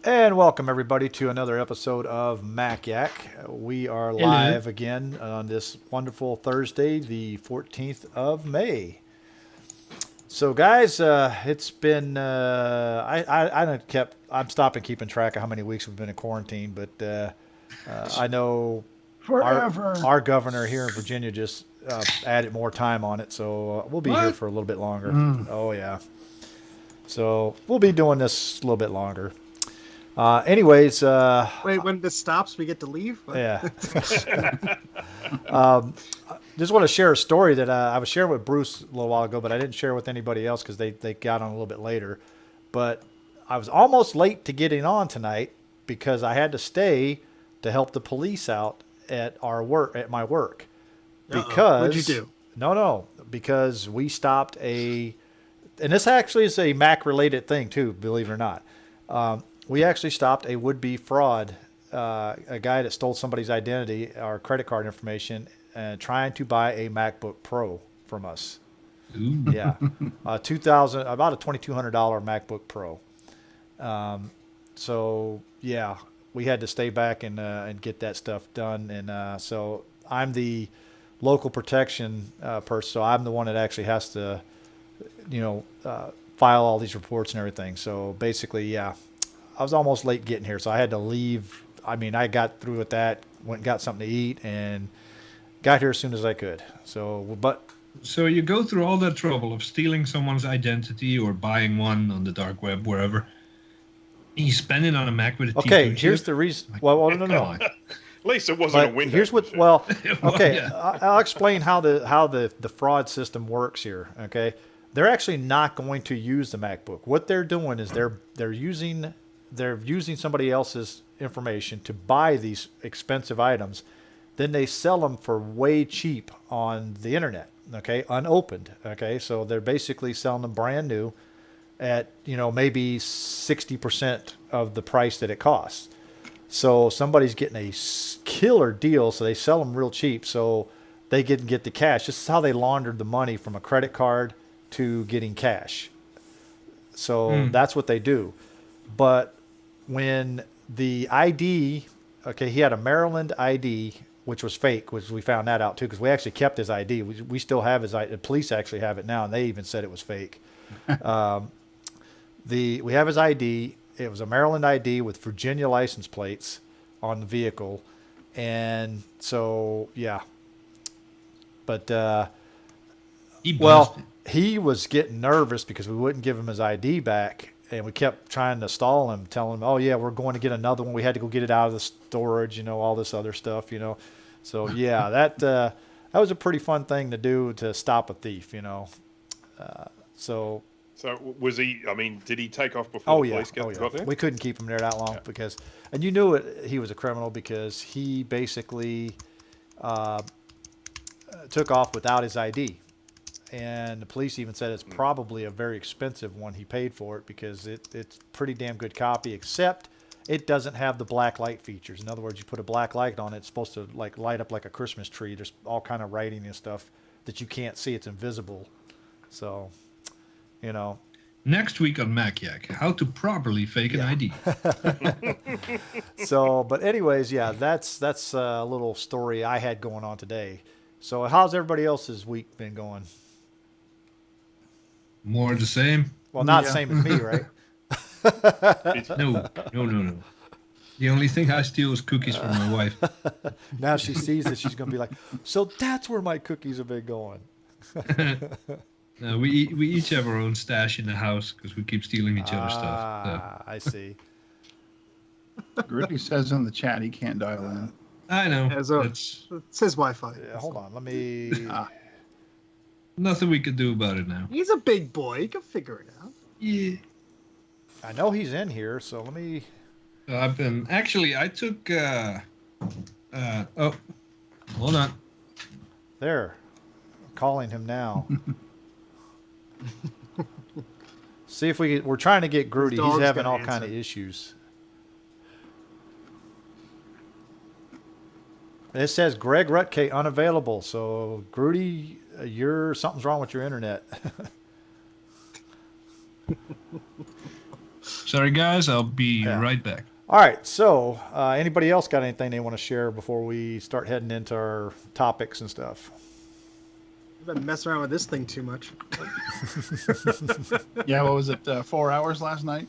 And welcome everybody to another episode of Mac Yak. We are Hello. live again on this wonderful Thursday, the 14th of May. So, guys, it's been I don't kept I'm stopping keeping track of how many weeks we've been in quarantine, but I know our Forever. our governor here in Virginia just added more time on it, so we'll be here What? for a little bit longer. Mm. Oh yeah, so we'll be doing this a little bit longer. Anyways, Wait, when this stops, we get to leave? What? yeah. um, just want to share a story that I was sharing with Bruce a little while ago, but I didn't share with anybody else because they got on a little bit later. But I was almost late to getting on tonight because I had to stay to help the police out at my work. Because What'd you do? No, because we stopped and this actually is a Mac related thing too, believe it or not. We actually stopped a would-be fraud, a guy that stole somebody's identity, our credit card information, and trying to buy a MacBook Pro from us. Ooh. Yeah, about a $2,200 MacBook Pro. So yeah, we had to stay back and get that stuff done, and so I'm the local protection person, so I'm the one that actually has to, file all these reports and everything. So basically, yeah, I was almost late getting here, so I had to leave. I mean, I got through with that, went and got something to eat, and got here as soon as I could. So, but So you go through all that trouble of stealing someone's identity or buying one on the dark web, wherever. And you spend it on a Mac with a okay, T2 here's chip? the reason. Well, no, Come no. on. At least it wasn't a But Windows. here's what. machine. Well, Well, okay, yeah. I'll explain how the fraud system works here. Okay, they're actually not going to use the MacBook. What they're doing is they're using somebody else's information to buy these expensive items. Then they sell them for way cheap on the internet. Okay, unopened. Okay, so they're basically selling them brand new at maybe 60% of the price that it costs. So somebody's getting a killer deal, so they sell them real cheap, so they get the cash. This is how they laundered the money from a credit card to getting cash. So that's what they do. But when the ID, okay, he had a Maryland ID, which was fake, which we found that out too, because we actually kept his ID. We still have his ID. The police actually have it now, and they even said it was fake. We have his ID. It was a Maryland ID with Virginia license plates on the vehicle, and so yeah. But He well, busted. he was getting nervous because we wouldn't give him his ID back, and we kept trying to stall him, telling him, "Oh yeah, we're going to get another one. We had to go get it out of the storage, all this other stuff. So yeah, that was a pretty fun thing to do to stop a thief. So So was he? I mean, did he take off before oh the yeah, police got there? we couldn't keep him there that long because, and you knew it. He was a criminal because he basically took off without his ID. And the police even said it's probably a very expensive one. He paid for it because it's pretty damn good copy, except it doesn't have the black light features. In other words, you put a black light on it, it's supposed to like light up like a Christmas tree. There's all kind of writing and stuff that you can't see. It's invisible. So, Next week on Mac Yak, how to properly fake an ID. So, but anyways, yeah, that's a little story I had going on today. So, how's everybody else's week been going? More the same? Well, not the Yeah. same as me, right? No. The only thing I steal is cookies from my wife. Now she sees it, she's gonna be like, "So that's where my cookies have been going." We each have our own stash in the house because we keep stealing each other's stuff. So. I see. Gritty says in the chat he can't dial in. I know. As a- That's It's his Wi-Fi. Yeah, hold on, let me. nothing we can do about it now. He's a big boy. He can figure it out. Yeah. I know he's in here, so let me. I've been actually. I took. Oh, hold on. There, I'm calling him now. See if we. We're trying to get Grudy. He's dog's having gonna all kind of answer. issues. It says Greg Rutke unavailable. So Grudy, something's wrong with your internet. Sorry, guys. I'll be right back. All right. So, anybody else got anything they want to share before we start heading into our topics and stuff? I've been messing around with this thing too much. Yeah, what was it? 4 hours last night?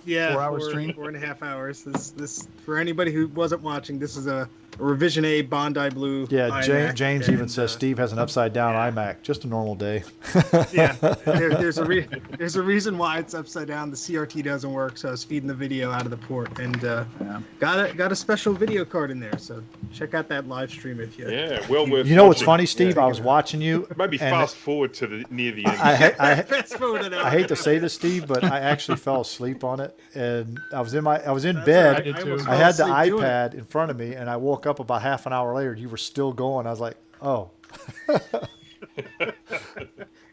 Yeah, 4 hour stream? 4.5 hours. This for anybody who wasn't watching. This is a Revision A Bondi Blue. Yeah, iMac, James even says Steve has an upside down iMac. Just a normal day. Yeah, there's a reason why it's upside down. The CRT doesn't work, so I was feeding the video out of the port, and got a special video card in there. So check out that live stream if you. Yeah, well worth. You know what's watching. funny, Steve? I was watching you. Maybe and fast forward to near the end. Fast forward it out. I hate to say this, Steve, but I actually fell asleep on it, and I was in bed. I did too. I had the iPad in front of me, and I woke up about half an hour later. You were still going. I was like, oh.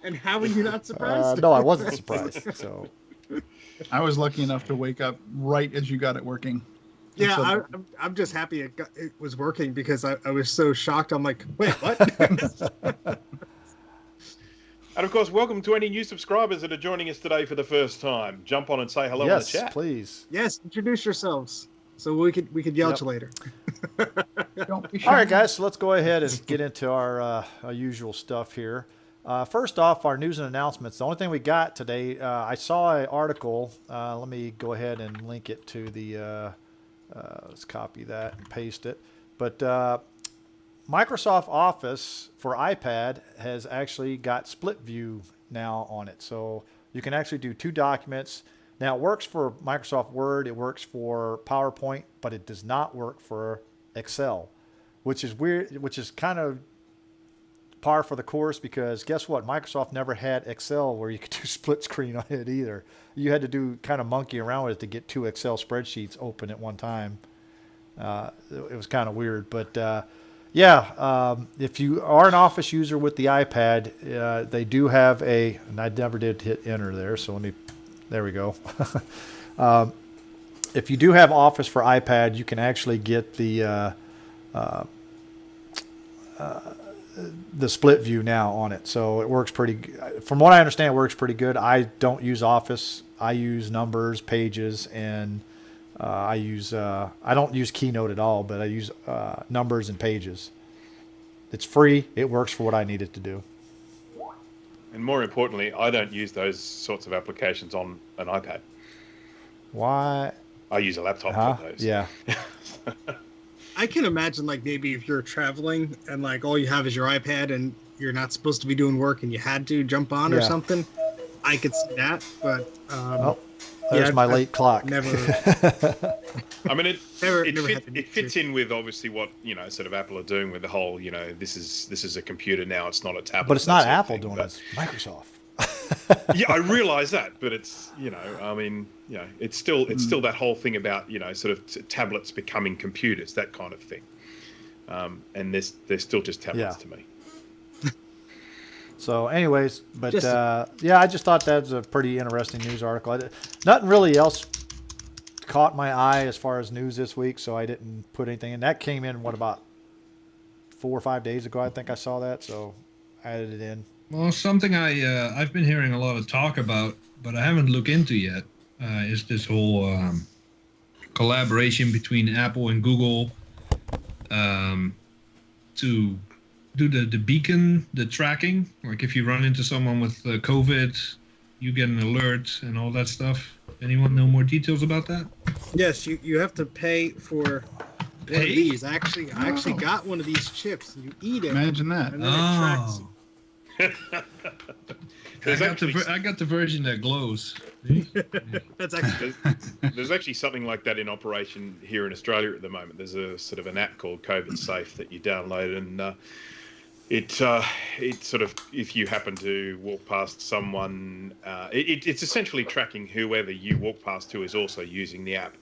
And how were you not surprised? No, I wasn't surprised. So I was lucky enough to wake up right as you got it working. Yeah, So- I'm just happy it was working because I was so shocked. I'm like, wait, what? And of course, welcome to any new subscribers that are joining us today for the first time. Jump on and say hello yes, in the chat. please. Yes, introduce yourselves so we could yell at you later. Don't be All right, shy. guys. So let's go ahead and get into our usual stuff here. First off, our news and announcements. The only thing we got today, I saw an article. Let me go ahead and link it to the. Let's copy that and paste it. But Microsoft Office for iPad has actually got split view now on it. So you can actually do two documents. Now it works for Microsoft Word, it works for PowerPoint, but it does not work for Excel, which is weird, which is kind of par for the course because guess what? Microsoft never had Excel where you could do split screen on it either. You had to do kind of monkey around with it to get two Excel spreadsheets open at one time. It was kind of weird, but if you are an Office user with the iPad, they do have and I never did hit enter there, so there we go. If you do have Office for iPad, you can actually get the split view now on it. So it works from what I understand, it works pretty good. I don't use Office. I use Numbers, Pages, and I don't use Keynote at all, but I use Numbers and Pages. It's free. It works for what I need it to do. And more importantly, I don't use those sorts of applications on an iPad. Why? I use a laptop for those. Yeah. I can imagine like maybe if you're traveling and like all you have is your iPad and you're not supposed to be doing work and you had to jump on or Yeah. something. I could see that, but There's my I've late clock. never. I mean, Never had the need it fits to. in with obviously what sort of Apple are doing with the whole this is a computer now. It's not a tablet. But it's that not sort of Apple thing. doing it. It's Microsoft. Yeah, I realize that, but it's it's still that whole thing about sort of tablets becoming computers, that kind of thing. And they're still just tablets to me. So, anyways, but Just- I just thought that was a pretty interesting news article. Nothing really else caught my eye as far as news this week, so I didn't put anything in. That came in about 4 or 5 days ago. I think I saw that, so I added it in. Well, something I've been hearing a lot of talk about, but I haven't looked into yet, is this whole collaboration between Apple and Google to do the beacon, the tracking. Like if you run into someone with COVID, you get an alert and all that stuff. Anyone know more details about that? Yes, you have to pay for one of these. I actually got one of these chips. You eat it, Imagine that. and then it tracks. I got the version that glows. That's actually There's actually something like that in operation here in Australia at the moment. There's a sort of an app called COVID Safe that you download, and it sort of, if you happen to walk past someone, it's essentially tracking whoever you walk past who is also using the app,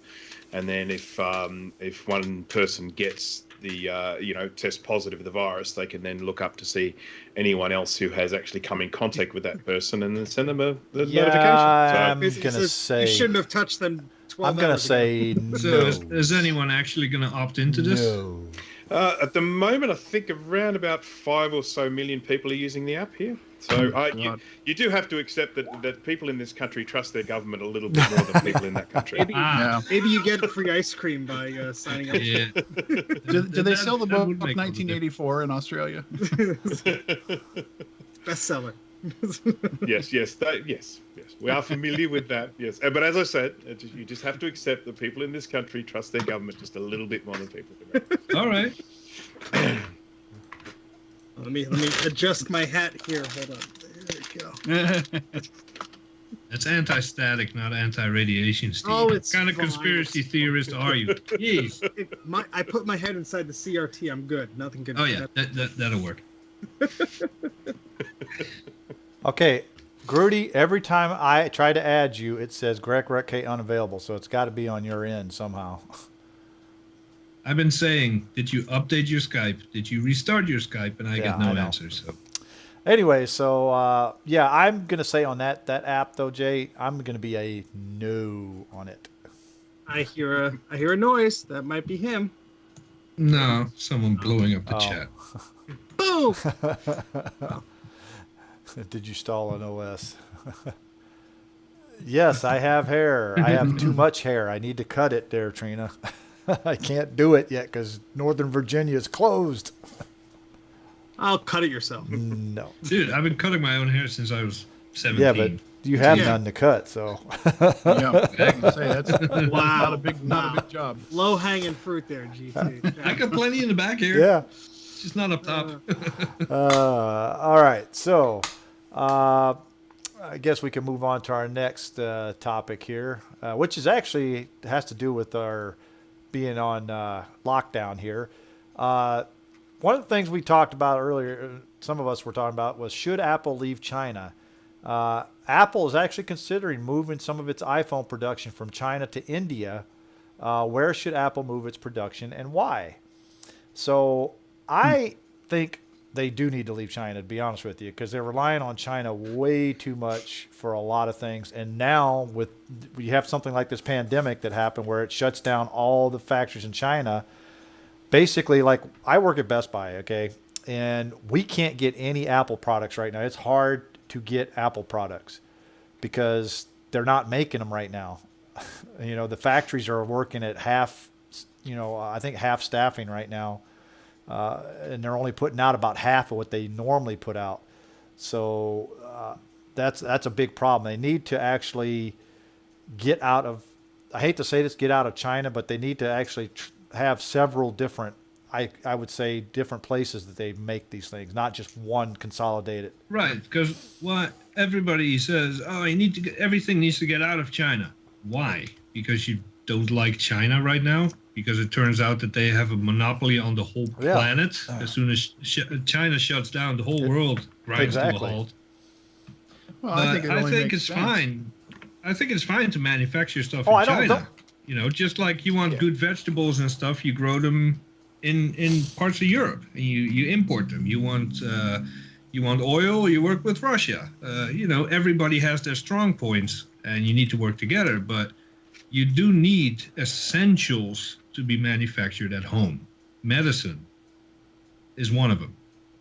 and then if one person gets the test positive of the virus, they can then look up to see anyone else who has actually come in contact with that person and then send them the notification. I'm It gonna says say you shouldn't have touched them 12 I'm gonna hours ago. say no. So is anyone actually going to opt into this? No. At the moment, I think around about 5 or so million people are using the app here. So God. you do have to accept that people in this country trust their government a little bit more than people in that country. Maybe, Yeah. maybe you get free ice cream by signing up. Yeah. Do they sell the That book would make all the difference. 1984 in Australia? Bestseller. Yes, yes. We are familiar with that. Yes, but as I said, you just have to accept that people in this country trust their government just a little bit more than people in America. All right. Let me adjust my hat here. Hold on. There we go. That's anti-static, not anti-radiation, Steve. Oh, it's what kind of fine. conspiracy theorist are you? Jeez. I put my head inside the CRT. I'm good. Nothing can. Oh yeah, that'll work. Okay, Grudy, every time I try to add you, it says Greg Retke unavailable, so it's got to be on your end somehow. I've been saying, did you update your Skype? Did you restart your Skype? And I Yeah, get no I know. answers. So Anyway, so yeah, I'm gonna say on that app though, Jay, I'm gonna be a no on it. I hear a noise. That might be him. no, someone blowing up the Oh. chat. Boom. Did you stall an OS? Yes, I have hair. I have too much hair. I need to cut it there, Trina. I can't do it yet because Northern Virginia is closed. I'll cut it yourself. No. Dude, I've been cutting my own hair since I was 17. Yeah, but you have Yeah. none to cut, so. Yeah, I was gonna say that's Wow. not a big job. Low hanging fruit there, GT. I got plenty in the back here. Yeah. It's just not up top. All right. So, I guess we can move on to our next topic here, which is actually has to do with our being on lockdown here. One of the things we talked about earlier, some of us were talking about, was should Apple leave China? Apple is actually considering moving some of its iPhone production from China to India. Where should Apple move its production and why? So I think they do need to leave China, to be honest with you, because they're relying on China way too much for a lot of things. And now we have something like this pandemic that happened where it shuts down all the factories in China. Basically, like I work at Best Buy, okay, and we can't get any Apple products right now. It's hard to get Apple products because they're not making them right now. The factories are working at half, I think half staffing right now. And they're only putting out about half of what they normally put out. So that's a big problem. They need to actually get out of, I hate to say this, get out of China, but they need to actually have several different, I would say, different places that they make these things, not just one consolidated. Right, because what everybody says, everything needs to get out of China. Why? Because you don't like China right now? Because it turns out that they have a monopoly on the whole planet. As soon as China shuts down, the whole world grinds to a halt. Well, But I think it's fine. I think it's fine to manufacture stuff Oh, in China. don't- Just like you want good vegetables and stuff, you grow them in parts of Europe, and you import them. You want oil, you work with Russia. Everybody has their strong points, and you need to work together. But you do need essentials to be manufactured at home. Medicine is one of them,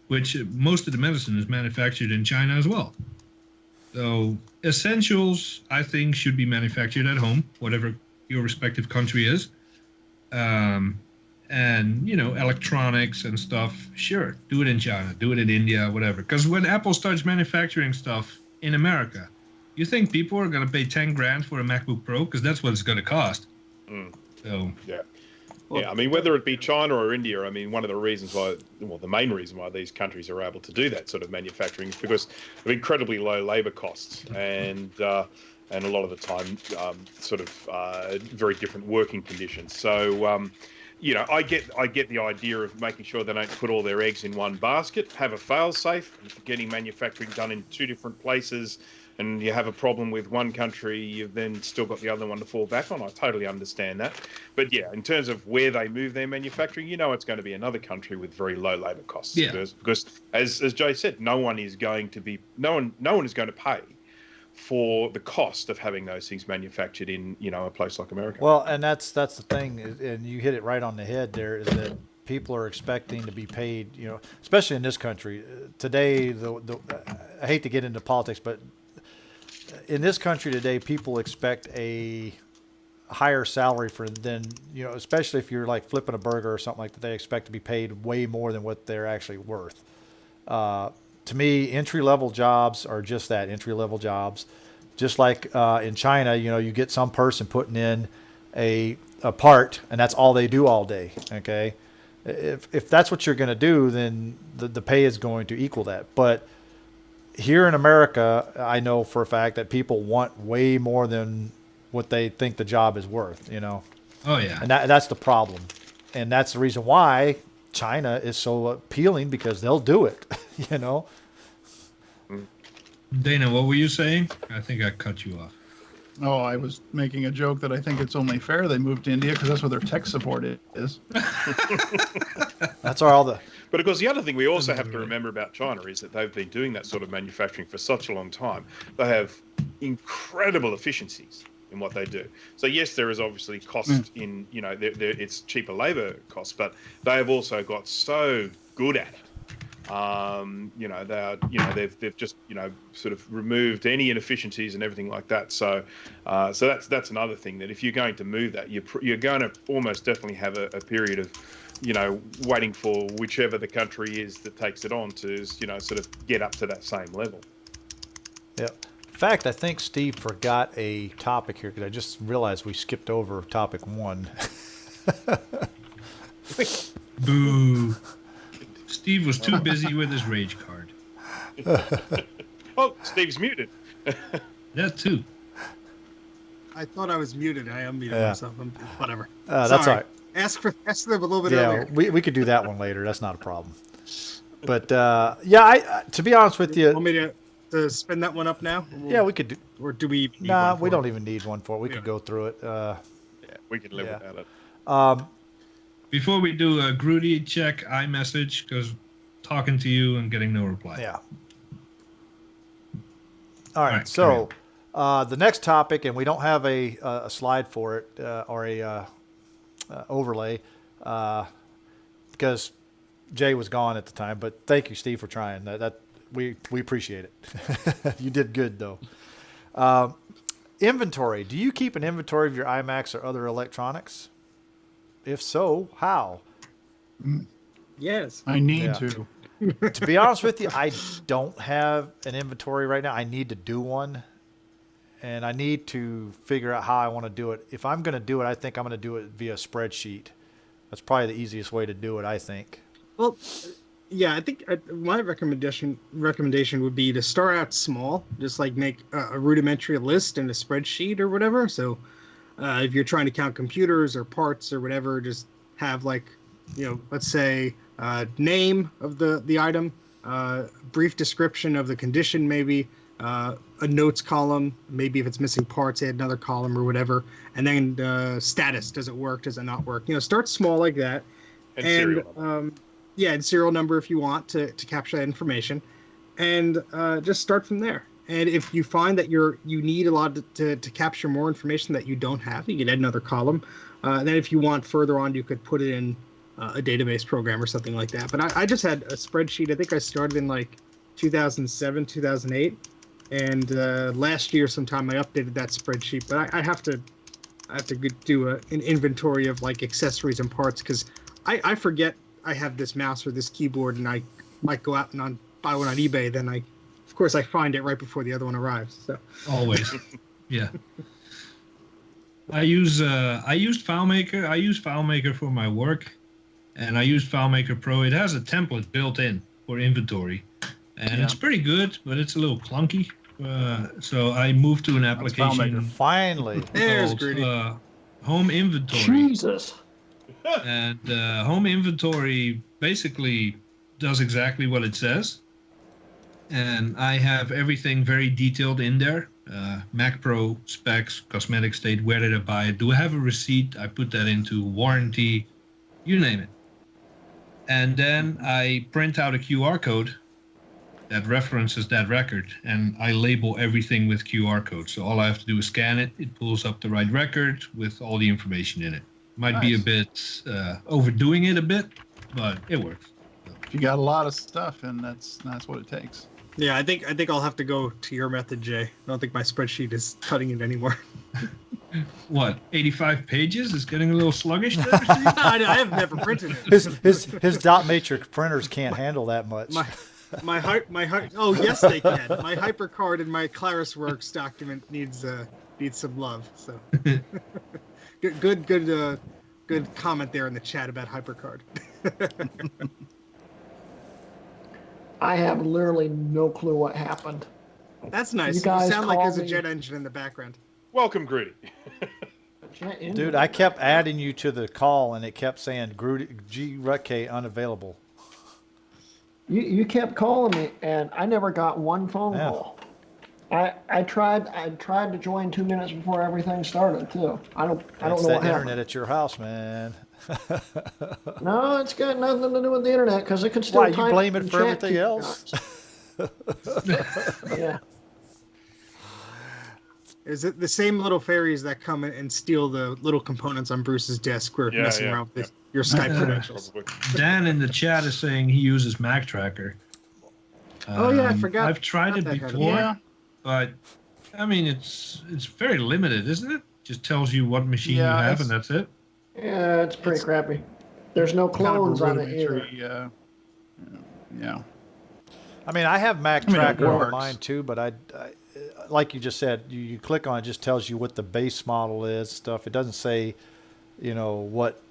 which most of the medicine is manufactured in China as well. So essentials, I think, should be manufactured at home, whatever your respective country is. And, electronics and stuff, sure, do it in China, do it in India, whatever. Because when Apple starts manufacturing stuff in America, you think people are going to pay 10 grand for a MacBook Pro? Because that's what it's going to cost. So, Yeah. I mean, whether it be China or India, I mean, one of the reasons why, the main reason why these countries are able to do that sort of manufacturing is because of incredibly low labour costs and a lot of the time, very different working conditions. So, I get the idea of making sure they don't put all their eggs in one basket, have a fail-safe, getting manufacturing done in two different places, and you have a problem with one country, you've then still got the other one to fall back on. I totally understand that. But yeah, in terms of where they move their manufacturing, it's going to be another country with very low labour costs. Yeah. Because as Jay said, no one is going to pay for the cost of having those things manufactured in, a place like America. Well, and that's the thing, and you hit it right on the head there, is that people are expecting to be paid, especially in this country. Today, I hate to get into politics, but in this country today, people expect a higher salary especially if you're like flipping a burger or something like that, they expect to be paid way more than what they're actually worth. To me, entry-level jobs are just that, entry-level jobs. Just like in China, you get some person putting in a part, and that's all they do all day, okay? If that's what you're going to do, then the pay is going to equal that. But here in America, I know for a fact that people want way more than what they think the job is worth, Oh yeah. And that's the problem. And that's the reason why China is so appealing, because they'll do it, Dana, what were you saying? I think I cut you off. Oh, I was making a joke that I think it's only fair they moved to India because that's where their tech support is. That's all the... But of course, the other thing we also have to remember about China is that they've been doing that sort of manufacturing for such a long time. They have incredible efficiencies in what they do. So yes, there is obviously cost in, it's cheaper labor costs, but they have also got so good at it. They've just sort of removed any inefficiencies and everything like that. So that's another thing, that if you're going to move that, you're going to almost definitely have a period of waiting for whichever the country is that takes it on to sort of get up to that same level. Yeah. In fact, I think Steve forgot a topic here, because I just realized we skipped over topic 1. Boo. Steve was too busy with his rage card. Oh, Steve's muted. That too. I thought I was muted. I unmuted myself. Whatever. That's all right. Ask them a little bit Yeah, earlier. we could do that one later. That's not a problem. But I to be honest with you, Want me to spin that one up now? yeah, we could do. Or do we? Need Nah, one for we it? don't even need one for it. We could go through it. Yeah, we can live Yeah. without it. Before we do a Grudy, check iMessage, because talking to you and getting no reply. Yeah. All right. right, So the next topic, and we don't have a slide for it or a overlay because Jay was gone at the time. But thank you, Steve, for trying. That we appreciate it. You did good though. Inventory. Do you keep an inventory of your iMacs or other electronics? If so, how? Yes. I need Yeah. to. To be honest with you, I don't have an inventory right now. I need to do one, and I need to figure out how I want to do it. If I'm going to do it, I think I'm going to do it via spreadsheet. That's probably the easiest way to do it, I think. Well, yeah, I think my recommendation would be to start out small, just like make a rudimentary list in a spreadsheet or whatever. So if you're trying to count computers or parts or whatever, just have let's say name of the item, brief description of the condition, maybe a notes column, maybe if it's missing parts, add another column or whatever, and then status, does it work, does it not work? Start small like that, And serial number. and serial number if you want to capture that information, and just start from there. And if you find that you need a lot to capture more information that you don't have, you can add another column. And then if you want further on, you could put it in a database program or something like that. But I just had a spreadsheet. I think I started in 2007, 2008. And last year sometime I updated that spreadsheet. But I have to do an inventory of accessories and parts, because I forget I have this mouse or this keyboard, and I might go out and buy one on eBay. Then of course I find it right before the other one arrives. So Always. Yeah. I used FileMaker. I use FileMaker for my work, and I use FileMaker Pro. It has a template built in for inventory, and it's pretty good, but it's a little clunky. So I moved to an application Finally. there's called Grudy. Home Inventory. Jesus. And Home Inventory basically does exactly what it says. And I have everything very detailed in there. Mac Pro, specs, cosmetic state, where did I buy it? Do I have a receipt? I put that into warranty, you name it. And then I print out a QR code that references that record, and I label everything with QR code. So all I have to do is scan it. It pulls up the right record with all the information in it. Might be a bit overdoing it a bit, but it works. If you got a lot of stuff, and that's what it takes. Yeah, I think I'll have to go to your method, Jay. I don't think my spreadsheet is cutting it anymore. What, 85 pages? Is getting a little sluggish there? I have never printed it. His dot matrix printers can't handle that much. Oh yes, they can. My HyperCard and my ClarisWorks document needs some love. So good comment there in the chat about HyperCard. I have literally no clue what happened. That's nice. You guys sound like there's a call me- jet engine in the background. Welcome, Grudy. Dude, I kept adding you to the call, and it kept saying G. Rutke unavailable. You kept calling me, and I never got one phone Yeah. call. I tried to join 2 minutes before everything started too. I don't It's know what that happened. internet at your house, man. No, it's got nothing to do with the internet because it can still. Why, you type blame and it for chat everything to you else? guys. Yeah. Is it the same little fairies that come in and steal the little components on Bruce's desk? We're Yeah, messing yeah, around with your Skype credentials. Probably. Dan in the chat is saying he uses Mac Tracker. Oh, yeah, I forgot I've tried it about that. before, Yeah. but I mean it's very limited, isn't it? Just tells you what machine Yeah, you have, it's- and that's it. Yeah, it's pretty crappy. There's no Kind of a clones on it either. rudimentary, yeah. I mean, I have Mac I mean, it Tracker on works. mine too, but I like you just said, you click on it, just tells you what the base model is, stuff. It doesn't say, what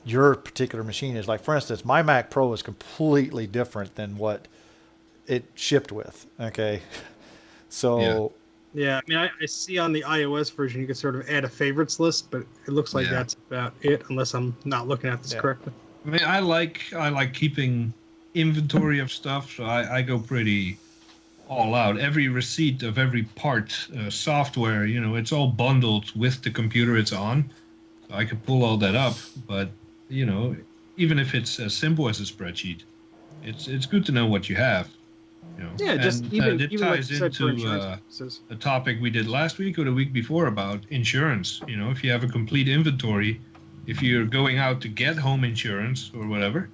your particular machine is. Like, for instance, my Mac Pro is completely different than what it shipped with. Okay. So, Yeah, I mean, I see on the iOS version you can sort of add a favorites list, but it looks like Yeah. that's about it, unless I'm not looking at this Yeah. correctly. I mean, I like keeping inventory of stuff, so I go pretty all out. Every receipt of every part, software, it's all bundled with the computer it's on. So I can pull all that up, but even if it's as simple as a spreadsheet, it's good to know what you have. Yeah, just And, even it even like ties you said, for into insurance purposes. a topic we did last week or the week before about insurance. If you have a complete inventory, if you're going out to get home insurance or whatever,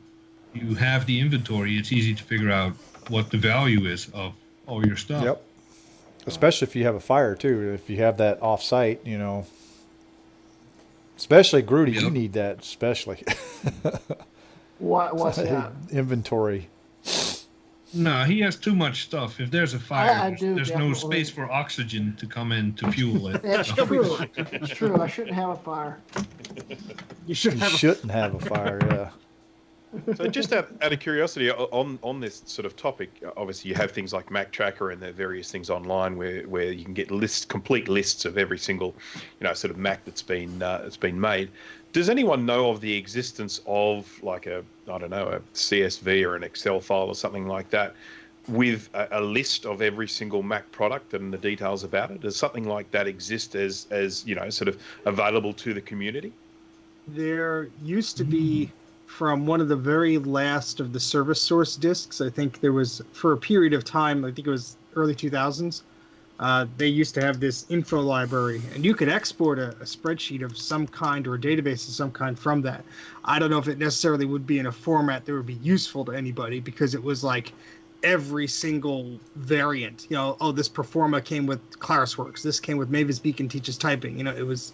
you have the inventory. It's easy to figure out what the value is of all your stuff. yep. Especially if you have a fire too. If you have that off-site, especially Grudy, you Yep. need that especially. What's that? Inventory. No, he has too much stuff. If there's a fire, I do there's no definitely. space for oxygen to come in to fuel it. That's true. It's true. I shouldn't have a fire. You should You have shouldn't have a fire, yeah. So just out of curiosity, on this sort of topic, obviously you have things like Mac Tracker and there are various things online where you can get complete lists of every single, sort of Mac that's been made. Does anyone know of the existence of like a CSV or an Excel file or something like that with a list of every single Mac product and the details about it? Does something like that exist as sort of available to the community? There used to be, from one of the very last of the service source disks, I think there was, for a period of time, I think it was early 2000s, they used to have this info library, and you could export a spreadsheet of some kind or a database of some kind from that. I don't know if it necessarily would be in a format that would be useful to anybody, because it was like every single variant. This Performa came with ClarisWorks. This came with Mavis Beacon Teaches Typing. It was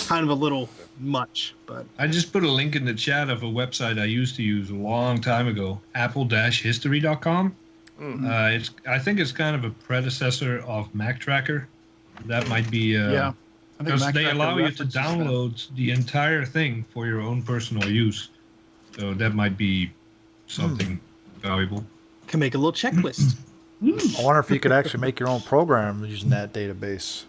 kind of a little much, but I just put a link in the chat of a website I used to use a long time ago, apple-history.com. I think it's kind of a predecessor of Mac Tracker. That might be Yeah. I think because Mac they Tracker allow you to references that. download the entire thing for your own personal use. So that might be something valuable. can make a little checklist. I wonder if you could actually make your own program using that database.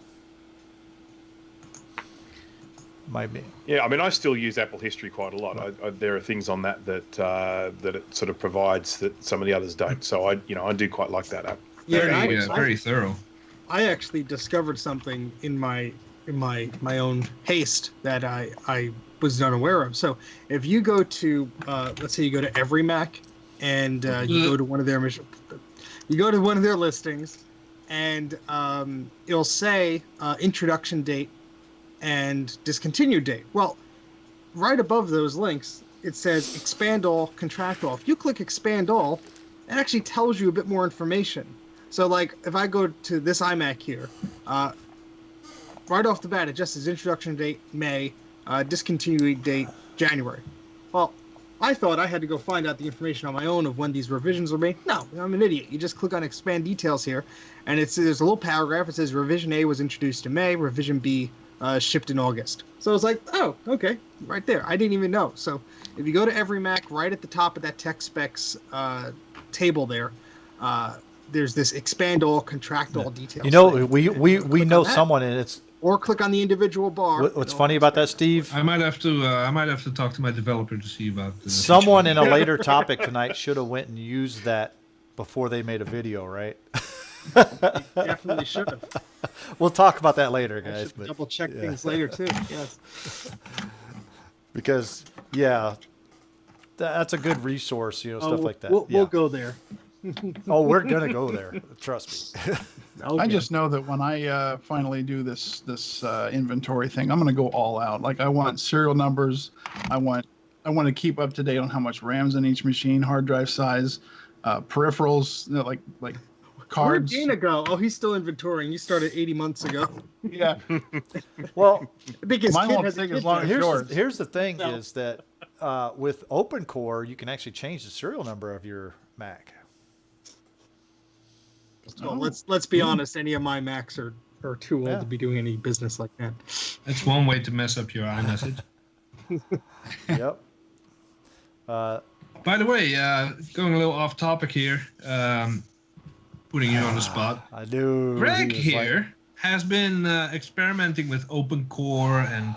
Might be. Yeah, I mean, I still use Apple History quite a lot. There are things on that it sort of provides that some of the others don't. So I do quite like that app. Very thorough. I actually discovered something in my own haste that I was unaware of. So if you go to let's say you go to Every Mac and you go to one of their listings, and it'll say introduction date and discontinued date. Well, right above those links, it says expand all, contract all. If you click expand all, it actually tells you a bit more information. So like if I go to this iMac here, right off the bat, it just says introduction date May, discontinuing date January. Well, I thought I had to go find out the information on my own of when these revisions were made. No, I'm an idiot. You just click on expand details here, and there's a little paragraph. It says revision A was introduced in May, revision B shipped in August. So I was like, oh, okay, right there. I didn't even know. So if you go to every Mac, right at the top of that tech specs table there, there's this expand all, contract all details. You know, we know someone, and it's. Or click on the individual bar. What's funny about that, Steve? I might have to talk to my developer to see about someone in a later topic tonight should have went and used that before they made a video, right? Definitely should have. We'll talk about that later, guys. But double check things later too. Yes. Because that's a good resource, stuff like that. We'll go there. Oh, we're gonna go there. Trust me. Okay. I just know that when I finally do this inventory thing, I'm going to go all out. Like I want serial numbers. I want to keep up to date on how much RAM's in each machine, hard drive size, peripherals, like cards. Where'd Dana go? Oh, he's still inventorying. You started 80 months ago. Yeah. Well, I think his mine kid won't has a take kid as long as there. yours. here's the thing is that with OpenCore, you can actually change the serial number of your Mac. Well, let's be honest. Any of my Macs are too old to be doing any business like that. That's one way to mess up your iMessage. Yep. By the way, going a little off topic here, putting you on the spot. I do. Greg here has been experimenting with OpenCore and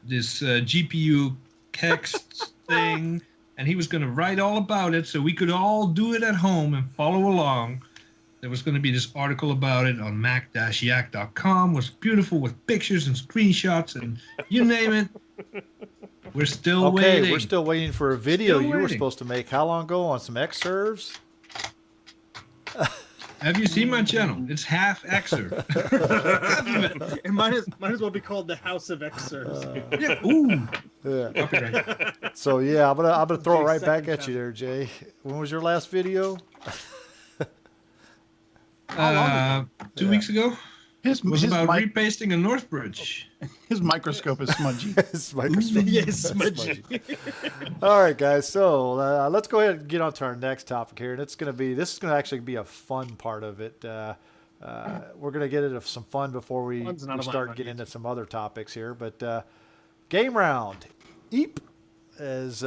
this GPU text thing, and he was going to write all about it so we could all do it at home and follow along. There was going to be this article about it on mac-yak.com. It was beautiful with pictures and screenshots and you name it. We're still waiting. We're still waiting for a video Still you were waiting. supposed to make how long ago on some X-serves? Have you seen my channel? It's half excerpt. Half of it. It might as well be called the House of Excerpts. Yeah. Ooh. Yeah. Copyright. So yeah, I'm gonna throw it right Jay's back second at you there, Jay. When was your last video? 2 weeks ago. His It was about mic- repasting a Northbridge. his microscope is smudgy. It's Microsoft. Yes, smudgy. All right, guys. So let's go ahead and get on to our next topic here, and this is gonna actually be a fun part of it. We're gonna get into some fun before we Fun's not start allowed getting on into some other topics here. But game round, EEP, as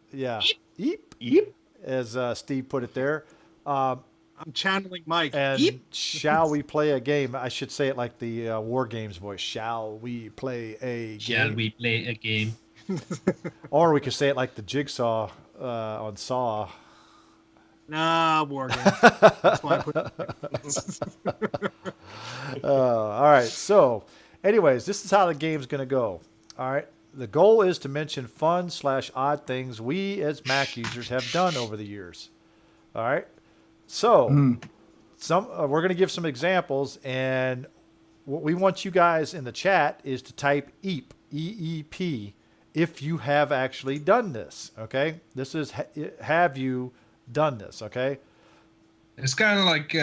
EEP, as Steve put it there. I'm channeling Mike. And Yeep. shall we play a game? I should say it like the War Games voice. Shall we play a game? Shall we play a game? Or we could say it like the Jigsaw on Saw. Nah, war game. That's why I put All right. So, anyways, this is how the game's going to go. All right. The goal is to mention fun/odd things we as Mac users have done over the years. All right. So, we're going to give some examples, and what we want you guys in the chat is to type EEP, EEP, if you have actually done this. Okay. This is have you done this? Okay. It's kind of like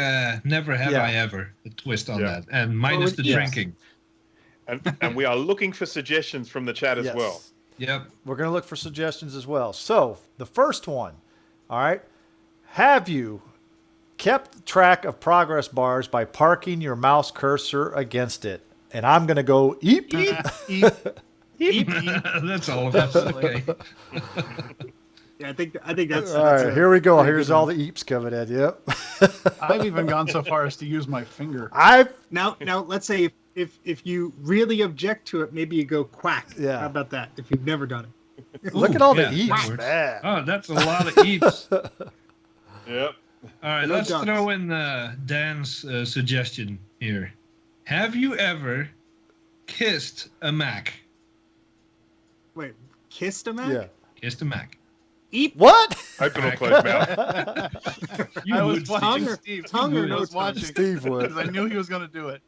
never have Yeah. I ever, the twist on Yeah. that. And minus the yes. drinking. And we are looking for suggestions from the chat as Yes. well. Yep. We're going to look for suggestions as well. So, the first one, all right, have you kept track of progress bars by parking your mouse cursor against it? And I'm going to go eep. That's all of us. Okay. Yeah, I think that's. All right, here we go. Here's all the eeps coming in. Yep. I've even gone so far as to use my finger. Now, let's say if you really object to it, maybe you go quack. Yeah. How about that? If you've never done it. Look Ooh, at all the yeah, eeps, that works. man. Oh, that's a lot of eeps. Yep. All right, No let's ducks. throw in Dan's suggestion here. Have you ever kissed a Mac? Wait, kissed a Mac? Yeah. Kissed a Mac. Eep. What? Open or closed mouth. You I would. was watching Tongue or- Steve. tongue or I no was tongue? watching Steve would. because I knew he was going to do it.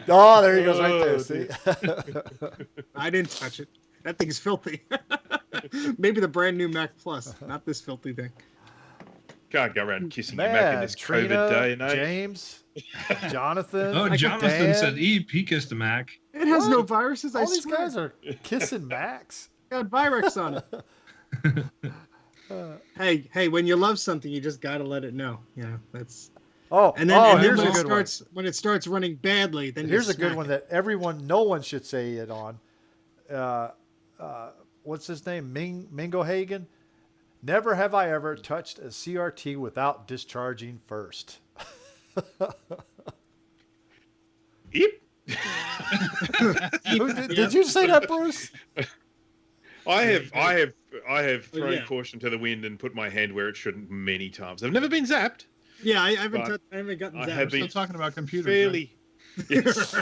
Oh, there he goes right there. Oh, See? I didn't touch it. That thing's filthy. Maybe the brand new Mac Plus, not this filthy thing. Can't go around kissing your Mac in Man, this Trina, COVID day and age. James, Jonathan. Oh, Jonathan Dan. said Eep. He kissed the Mac. It has no What? viruses. I All these swear. guys are kissing Macs. Got Virex on it. Hey, when you love something, you just gotta let it know. That's. Oh, And then here's when a it good one. starts when it starts running badly, then Here's you a good smack one it. that no one should say it on. What's his name? Mingo Hagen. Never have I ever touched a CRT without discharging first. Yep. Did you say that, Bruce? I have thrown yeah. caution to the wind and put my hand where it shouldn't many times. I've never been zapped. Yeah, I haven't But I haven't gotten I zapped. have Still been talking about computers. fairly. Yes.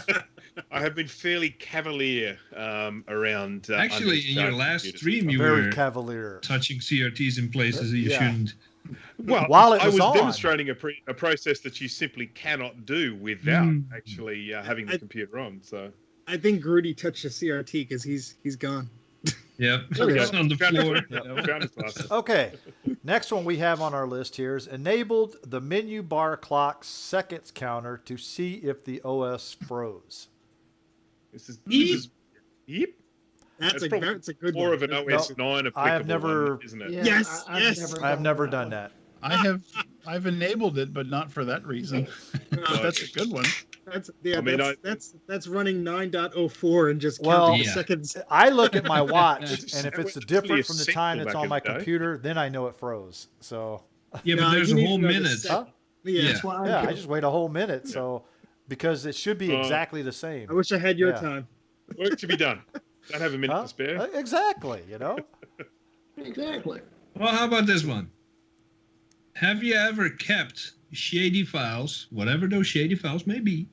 I have been fairly cavalier around. Actually, in your undercharged last computers. stream, you Very were cavalier. touching CRTs in places that you Yeah. shouldn't. Well, While it I was was on. demonstrating a process that you simply cannot do without Mm. actually having the computer on. So I think Grudy touched a CRT because he's gone. Yep. There we go. It's on the floor. found his glasses. Okay, next one we have on our list here is enabled the menu bar clock seconds counter to see if the OS froze. This is Eep. yep. That's a probably that's a good More one. of an OS 9 applicable I have never- one, isn't it? Yeah, Yes, I've yes. never I've never that done one. that. I've enabled it, but not for that reason. That's a good one. That's I mean, that's running 9.04 and just Well- counting the Yeah. seconds. I look at my watch, It's- and if that it's was different really from the simple time it's back on in my the day. computer, then I know it froze. So Yeah, but No, there's you a need whole to know the minute. second. Huh? Yeah. Yeah. That's why I yeah, I do. just wait a whole minute. So because it should be exactly the same. I wish I had your Yeah. time. Work to be done. Don't have a minute Huh? to spare. Exactly. You know. Exactly. Well, how about this one? Have you ever kept shady files, whatever those shady files may be,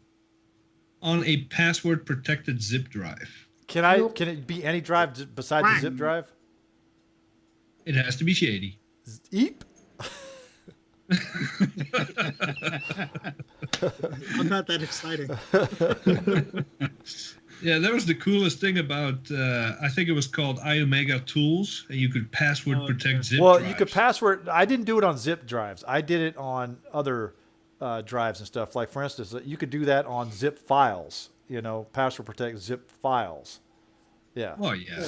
on a password-protected zip drive? Can it be any drive besides the zip drive? It has to be shady. Eep. I'm not that exciting. Yeah, that was the coolest thing about, I think it was called iOmega Tools, and you could password protect zip Well, drives. you could password. I didn't do it on zip drives. I did it on other drives and stuff. Like for instance, you could do that on zip files. You know, password protect zip files. Yeah. Oh, yeah.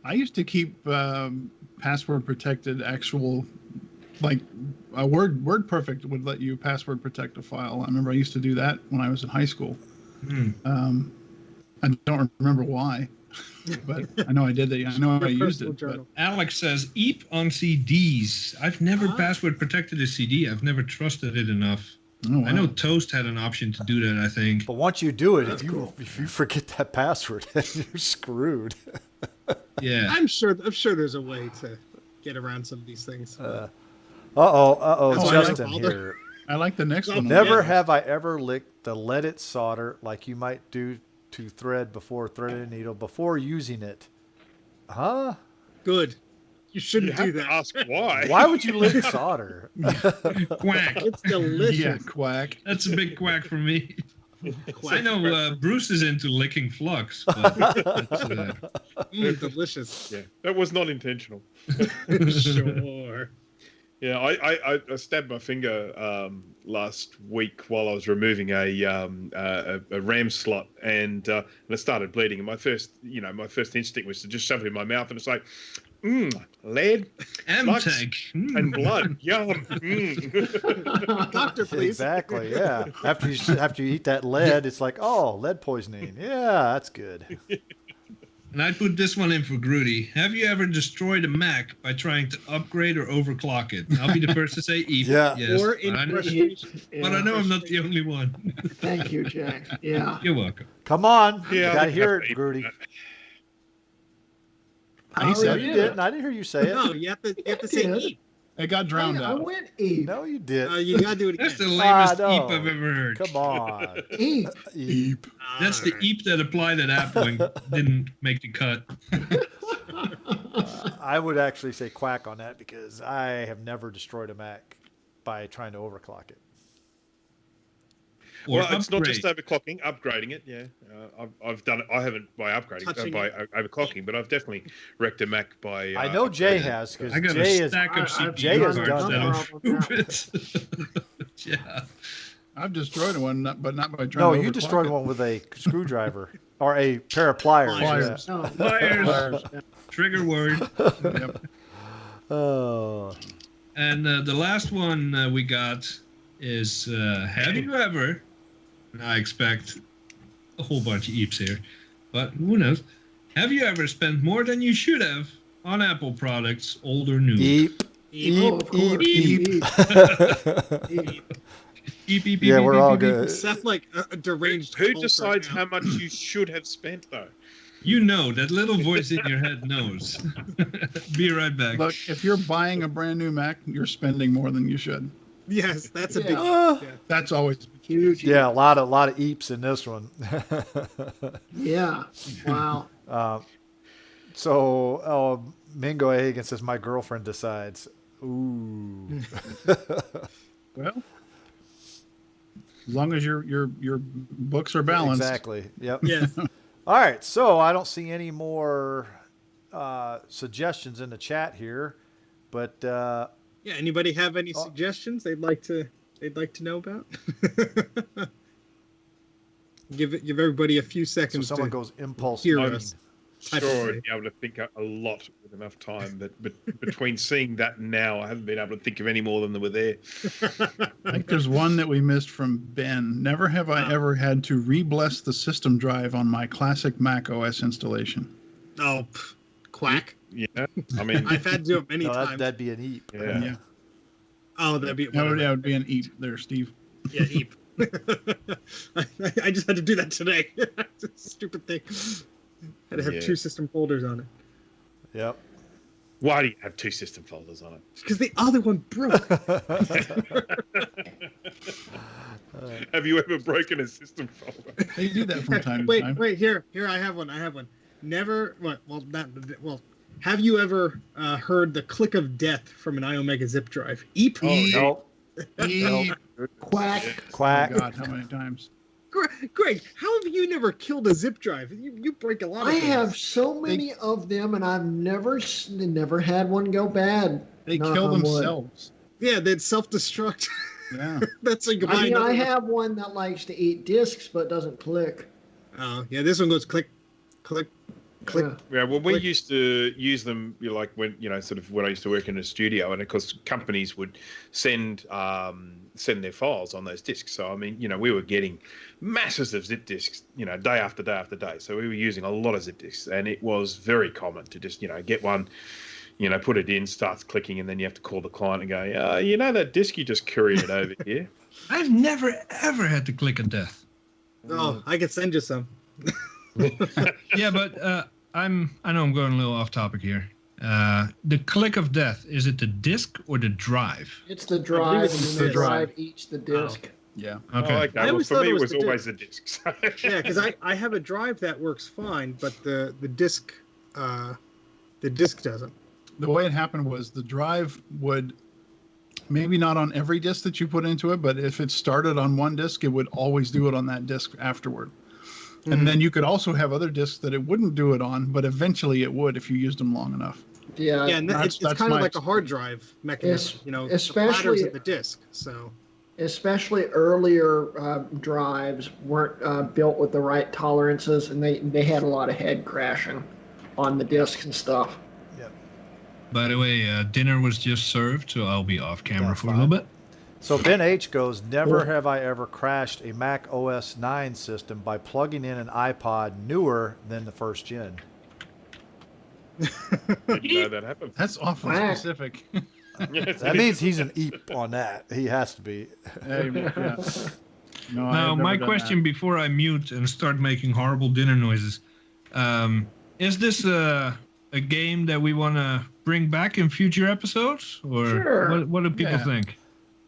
I used to keep password protected actual, like a WordPerfect would let you password protect a file. I remember I used to do that when I was in high school. I don't remember why, but I know I did that. I know I used Personal it. But journal. Alex says, EEP on CDs. I've never password protected a CD. I've never trusted it enough. oh, wow. I know Toast had an option to do that, I think. But once you do it, if you forget that password, you're screwed. Yeah. I'm sure there's a way to get around some of these things. Oh, Justin I like- here. I like the next one. Never Yeah. have I ever licked the leaded solder like you might do to thread before threading a needle before using it. Huh? Good. You shouldn't You do have to that. ask why. Why would you lick solder? Quack. It's delicious. Yeah, quack. That's a big quack for me. Quack. I know Bruce is into licking flux, but that's, Delicious. Yeah, that was not intentional. Sure. Yeah, I stabbed my finger last week while I was removing a RAM slot, and it started bleeding. And my first instinct was to just shove it in my mouth, and it's like, lead, flux, Amtech. and blood. Yum. Mm. Doctor, please. Exactly. Yeah. After you eat that lead, it's like, oh, lead poisoning. Yeah, that's good. And I put this one in for Grudy. Have you ever destroyed a Mac by trying to upgrade or overclock it? I'll be the first to say EEP. Yeah. Yes. Or in but I know- frustration. but I know I'm not the only one. Thank you, Jack. Yeah. You're welcome. Come on. Yeah, you I got to think hear that's it, Grudy. He Oh, said You yeah. didn't. I didn't hear you say it. No, you have to say Yes. eat. it got drowned I out. went eat. No, you did. You gotta do it again. That's the lamest no. EEP I've ever heard. Come on. Eat. Eep. That's the EEP that applied at Apple and didn't make the cut. I would actually say quack on that because I have never destroyed a Mac by trying to overclock it. Or Well, it's not upgrade. just overclocking, upgrading it. Yeah, I've done it. I haven't by upgrading, Touching by overclocking, but I've definitely wrecked a Mac by. I know Jay upgrading it. has because I got Jay a is. stack of I've Jay has CPU cards done that'll that. prove it. Yeah. I've destroyed one, but not by trying No, to you overclock destroyed it. one with a screwdriver or a pair of pliers. Pliers. No, Pliers. Trigger word. Yep. Yeah. Oh, And the last one we got is have you ever, and I expect a whole bunch of eeps here, but who knows, have you ever spent more than you should have on Apple products, old or new? eep, Oh, of course. eep. Eep. Eep, eep, Yeah, eep, we're eep, all eep, good. eep. Sound like a deranged. Who cult decides right how now. much you should have spent, though? You know, that little voice in your head knows. Be right back. Look, if you're buying a brand new Mac, you're spending more than you should. Yes, that's a big. Yeah. Yeah. That's always Huge. Yeah, a lot of eeps in this one. Yeah. Wow. So, Mingo Hagen says my girlfriend decides. Ooh. well. As long as your books are balanced. Exactly. Yep. Yeah. All right. So I don't see any more suggestions in the chat here, but Yeah. Anybody have any suggestions they'd like to know about? Give everybody a few so seconds. someone to goes impulse hear buying. us. Sure, I'd be able to think a lot with enough time, but between seeing that and now, I haven't been able to think of any more than were there. I think there's one that we missed from Ben. Never have I ever had to re-bless the system drive on my classic Mac OS installation. Oh, quack! Yeah, I mean, I've had to do it many No, times. that'd be an eep. yeah. Yeah. Oh, that'd be That would be an eep there, Steve. yeah, eep. I just had to do that today. It's a stupid thing. Had to have Yeah. 2 system folders on it Yep. Why do you have 2 system folders on it? because the other one broke. Have you ever broken a system folder? They do that from time to wait, time. wait, here I have one. Never. What? Well, not. Well, have you ever heard the click of death from an iOmega zip drive? Eep. Oh, Nope. Eep. Quack. Quack. Oh, God, how many times? Greg, how have you never killed a zip drive? You break a lot of I things. have so many of them, and I've never had one go bad. They Knock kill on wood. themselves. Yeah, they'd self-destruct. Yeah. That's like I mean, I have one that likes to eat discs but doesn't click. Oh, yeah, this one goes click, click, click. Yeah. Yeah, well, we Click. used to use them, like when sort of when I used to work in a studio, and of course companies would send their files on those disks. So I mean, we were getting masses of zip disks, day after day after day. So we were using a lot of zip disks, and it was very common to just get one, put it in, starts clicking, and then you have to call the client and go, that disk you just couriered over here. I've never ever had to click a death. Oh, I could send you some. Yeah, but I know I'm going a little off topic here. The click of death, is it the disk or the drive? It's the drive, it's and then the the drive drive. eats the disc. Yeah. Okay. Oh, okay. I Well, always for thought me, it it was was the always the disks. Yeah, because I have a drive that works fine, but the disc doesn't. The way it happened was the drive would, maybe not on every disk that you put into it, but if it started on one disk, it would always do it on that disk afterward. And then you could also have other disks that it wouldn't do it on, but eventually it would if you used them long enough. Yeah. Yeah, and it's that's kind of my like a hard drive mechanism, the especially- platters of the disc. So Especially earlier drives weren't built with the right tolerances, and they had a lot of head crashing on the discs and stuff. By the way, dinner was just served, so I'll be off camera That's for a little bit. So Ben H goes, never have I ever crashed a Mac OS 9 system by plugging in an iPod newer than the first gen. Didn't know that happened. That's awfully Quack. specific. Yes, That means he's an eep on that. He has to be. Hey, yeah. No, I Now, have my never done question before I mute and start making horrible dinner noises, is this a game that we want to bring back in future episodes? Or Sure. what do people Yeah. think?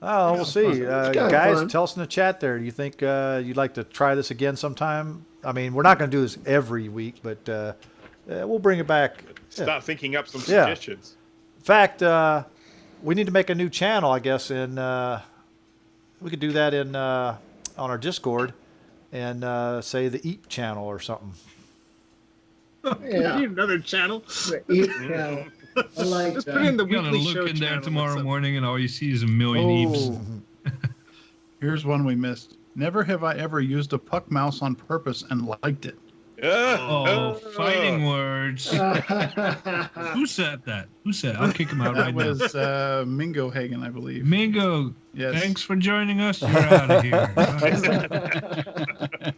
Oh, we'll see. kinda Guys, fun. tell us in the chat there. Do you think you'd like to try this again sometime? I mean, we're not going to do this every week, but we'll bring it back. Start thinking up some Yeah. suggestions. In fact, we need to make a new channel, I guess, and we could do that in on our Discord and say the EAP channel or something. You need another channel. The EAP channel. I like Just that. put in the You're gonna weekly show look in there channel. tomorrow That's morning, and all you see is a million eeps. Oh, here's one we missed. Never have I ever used a puck mouse on purpose and liked it. Oh, fighting words. Who said that? Who said? I'll kick him out That right was Mingo Hagen, I believe. Mingo, Yes. thanks for joining us. You're out of here.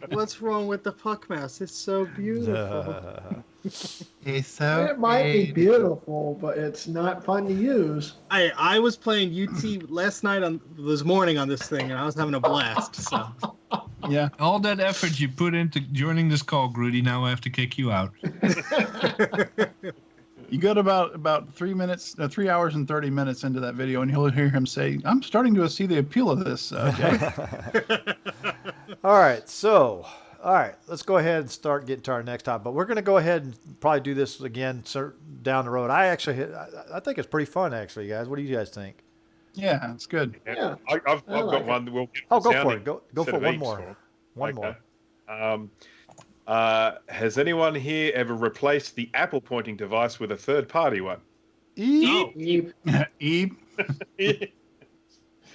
What's wrong with the puck mouse? It's so beautiful. It's so It might be beautiful, but it's not fun to use. I was playing UT last night this morning on this thing, and I was having a blast. So Yeah. All that effort you put into joining this call, Grudy, now I have to kick you out. You got about 3 minutes, 3 hours and 30 minutes into that video, and you'll hear him say, "I'm starting to see the appeal of this, Jay." All right, let's go ahead and start getting to our next topic. But we're going to go ahead and probably do this again down the road. I think it's pretty fun, actually, guys. What do you guys think? Yeah, it's good. Yeah. I've I like got it. one that we'll get Oh, go sounding for it. Go instead for of one each more. song. One more. Has anyone here ever replaced the Apple pointing device with a third-party one? Eep. EAP. Eve,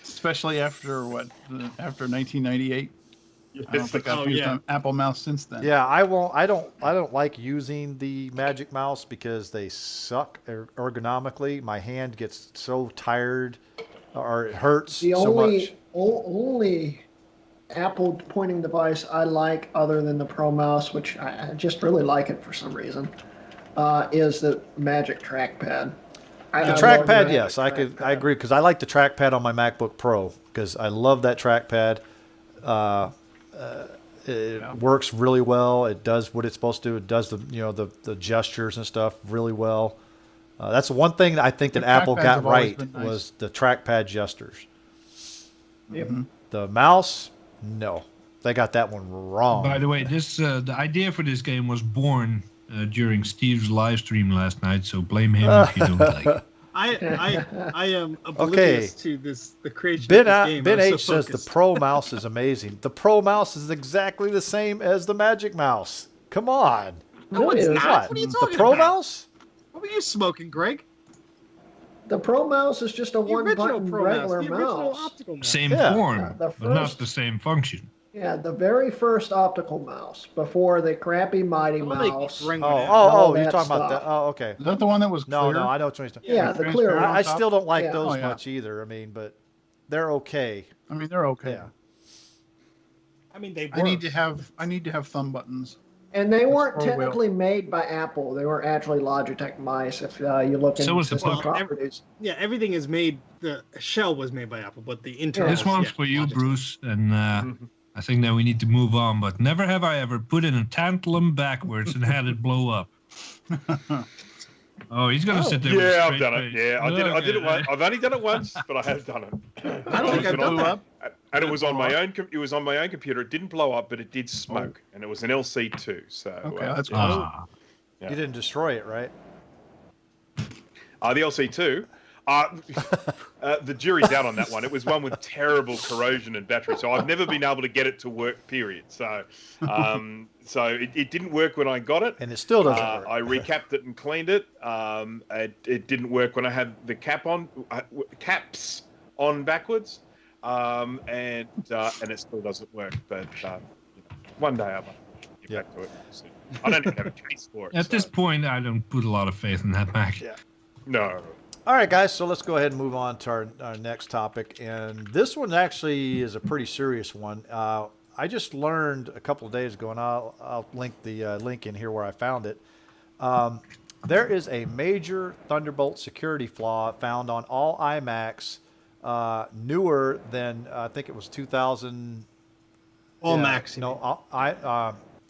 especially after 1998. I don't think I've used an Apple mouse since then. Yeah, I won't. I don't like using the Magic Mouse because they suck ergonomically. My hand gets so tired, or it hurts The so much. only Apple pointing device I like, other than the Pro Mouse, which I just really like it for some reason, is the Magic Trackpad. The I love trackpad, Magic yes, I Trackpad. agree because I like the trackpad on my MacBook Pro because I love that trackpad. It works really well. It does what it's supposed to. It does the gestures and stuff really well. That's the one thing that I think that The Apple trackpads got have always right been nice. was the trackpad gestures. Yep. The mouse, no, they got that one wrong. By the way, this the idea for this game was born during Steve's live stream last night, so blame him if you don't like it. I am oblivious to the creation Ben, of this game. Ben I was H so says the focused. Pro Mouse is amazing. The Pro Mouse is exactly the same as the Magic Mouse. Come on. No, it's What? not. What are you talking The Pro about? Mouse? What were you smoking, Greg? The Pro Mouse is just a The original one-button Pro regular Mouse. The original mouse. optical mouse. Same Yeah. form, Yeah, the but not first- the same function. Yeah, the very first optical mouse before the crappy Mighty Well, they Mouse. bring Oh, one out. all you're that talking about stuff. that. Oh, okay. Is that the one that was No, clear? no, I know what you're talking Yeah, the clear transparent one. I top? still don't like Yeah. those Oh, yeah. much either. I mean, but they're okay. I mean, they're okay. Yeah. I mean, they I need work. to have thumb buttons. And they weren't Or will. technically made by Apple. They were actually Logitech mice. If you look So in was the system puck. properties. Yeah, everything is made. The shell was made by Apple, but the internal. This one's for you, Bruce, and I think that we need to move on. But never have I ever put in a tantalum backwards and had it blow up. Oh, he's gonna sit there. with a Yeah, I've straight done it. face. Yeah, I did it. I did it Okay. once. I've only done it once, but I have done it. I don't think I've done that. And it was on my own. It was on my own computer. It didn't blow up, but it did smoke, and it was an LC2. So Okay, that's yeah. cool. Ah, Yeah. You didn't destroy it, right? The LC2. The jury's out on that one. It was one with terrible corrosion and battery, so I've never been able to get it to work. Period. So, it didn't work when I got it. And it still doesn't work. I recapped it and cleaned it. It didn't work when I had the caps on backwards, and it still doesn't work. But one day I might get back to it. So, I don't even have a case for it. at this point, I don't put a lot of faith in that Mac. Yeah. No. All right, guys, so let's go ahead and move on to our next topic. And this one actually is a pretty serious one. I just learned a couple of days ago, and I'll link the link in here where I found it. There is a major Thunderbolt security flaw found on all iMacs newer than, I think it was 2000. All yeah, Macs. No,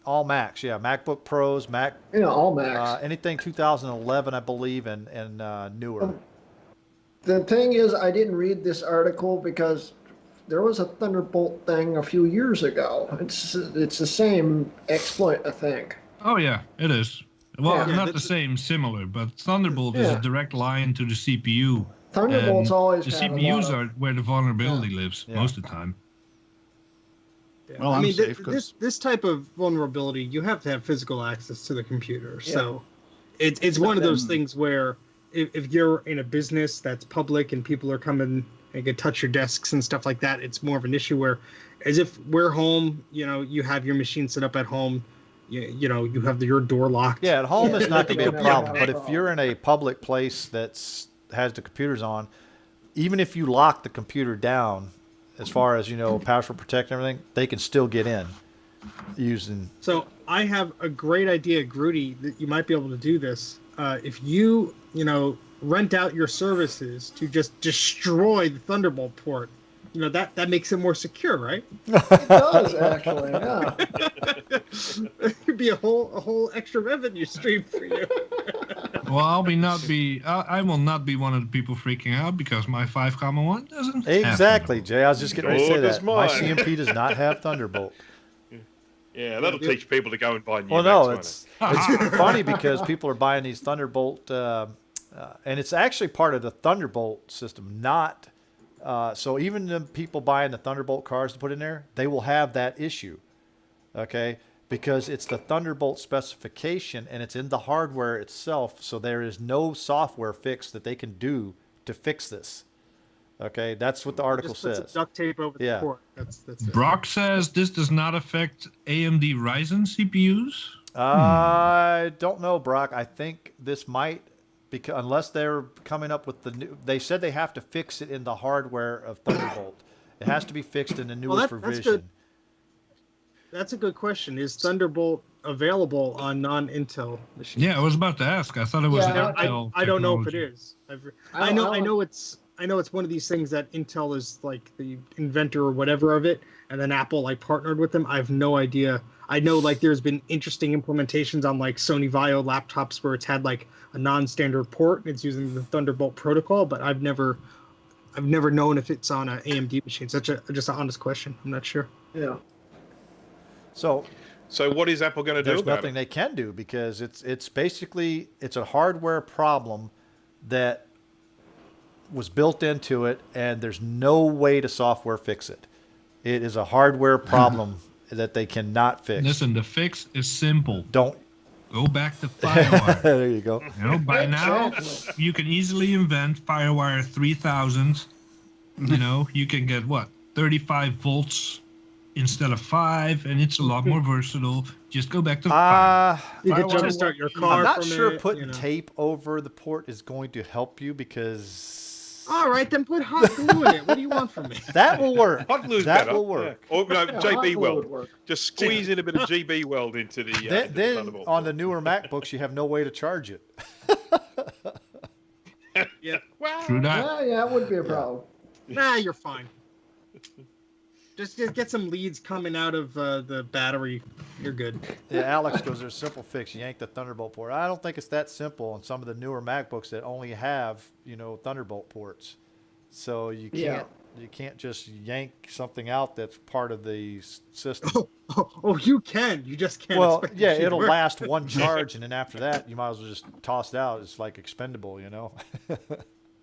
all Macs, yeah. MacBook Pros, Mac, All Macs. anything 2011, I believe, and newer. The thing is, I didn't read this article because there was a Thunderbolt thing a few years ago. It's the same exploit, I think. Oh yeah, it is. Well, Yeah. not the that's- same, similar, but Thunderbolt is Yeah. a direct line to the CPU. Thunderbolt's And always the had a CPUs lot are of, where the vulnerability lives Yeah. most of the time. Yeah. Well, I I'm mean, safe 'cause- this type of vulnerability, you have to have physical access to the computer. So it's one of those things where if you're in a business that's public and people are coming and can touch your desks and stuff like that, it's more of an issue where, as if we're home, you have your machine set up at home, you have your door locked. Yeah, at home it's not going to be a Yeah, problem, no but if problem. you're in a public place has the computers on, even if you lock the computer down, as far as password protect and everything, they can still get in using. So I have a great idea, Grudy, that you might be able to do this. If you rent out your services to just destroy the Thunderbolt port, that makes it more secure, right? It does actually. Yeah. It could be a whole extra revenue stream for you. Well, I will not be one of the people freaking out because my 5.1 doesn't. have Exactly, Thunderbolt. Jay. I was just getting ready to say Nor does that. My mine. CMP does not have Thunderbolt. Yeah, that'll teach people to go and buy new Well, Macs, no, won't it's funny because people are buying these Thunderbolt, and it's actually part of the Thunderbolt system. Not so even the people buying the Thunderbolt cards to put in there, they will have that issue, okay? Because it's the Thunderbolt specification and it's in the hardware itself, so there is no software fix that they can do to fix this. Okay, that's what the article Just put says. some duct tape over the Yeah. port. That's it. Brock says this does not affect AMD Ryzen CPUs. I don't know, Brock. I think this might, because unless they're coming up with the new. They said they have to fix it in the hardware of Thunderbolt. It has to be fixed in the newest that's revision. good. That's a good question. Is Thunderbolt available on non-Intel machines? Yeah, I was about to ask. I thought it was Yeah, an Intel. I don't know if it technology. is. I know it's one of these things that Intel is like the inventor or whatever of it, and then Apple like partnered with them. I have no idea. I know like there's been interesting implementations on like Sony Vaio laptops where it's had like a non-standard port and it's using the Thunderbolt protocol, but I've never known if it's on an AMD machine. Such just an honest question. I'm not sure. Yeah. So So what is Apple going to do there's about nothing it? they can do because it's basically it's a hardware problem that was built into it, and there's no way to software fix it. It is a hardware problem that they cannot fix. Listen, the fix is simple. Don't. Go back to FireWire. There you go. By now, you can easily invent FireWire 3000. You can get 35 volts instead of 5, and it's a lot more versatile. Just go back to 5. You could Firewire- jumpstart your car. I'm not from sure it, putting tape over the port is going to help you because All right, then put hot glue in it. What do you want from me? that will work. Hot glue's That better. will work. Yeah. Or no, Yeah, hot JB glue weld. would work. Just squeeze in a bit of GB weld into the, into the Then Thunderbolt. on the newer MacBooks, you have no way to charge it. Yeah. True that. Yeah, it would be a problem. Nah, you're fine. Just get some leads coming out of the battery. You're good. Yeah, Alex goes, there's a simple fix. You yank the Thunderbolt port. I don't think it's that simple on some of the newer MacBooks that only have, Thunderbolt ports. So you can't just yank something out that's part of the system. Oh, you can. You just can't. Well, expect the yeah, machine to it'll work. last one charge, and then after that, you might as well just toss it out. It's like expendable,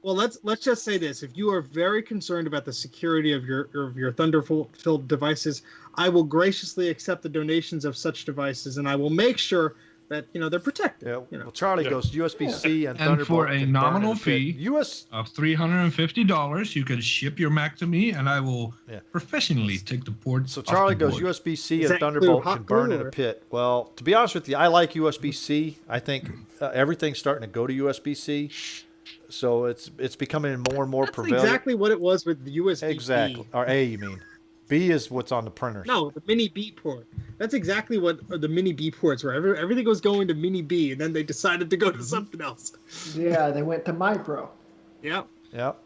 Well, let's just say this: if you are very concerned about the security of your Thunderbolt-filled devices, I will graciously accept the donations of such devices, and I will make sure that they're protected. Yeah. Well, Charlie goes USB-C and And Thunderbolt for a can burn nominal in the pit. fee US. of $350, you can ship your Mac to me, and I will Yeah. professionally take the port. So off Charlie the goes board. USB-C Is and that glue Thunderbolt hot can burn glue in a or- pit. Well, to be honest with you, I like USB-C. I think everything's starting to go to USB-C, so it's becoming more and more That's prevalent. exactly what it was with the USB. Exactly. Or A, you mean? B is what's on the printer. No, the mini B port. That's exactly what the mini B ports were. Everything was going to mini B, and then they decided to go to something else. Yeah, they went to micro. Yeah. Yep.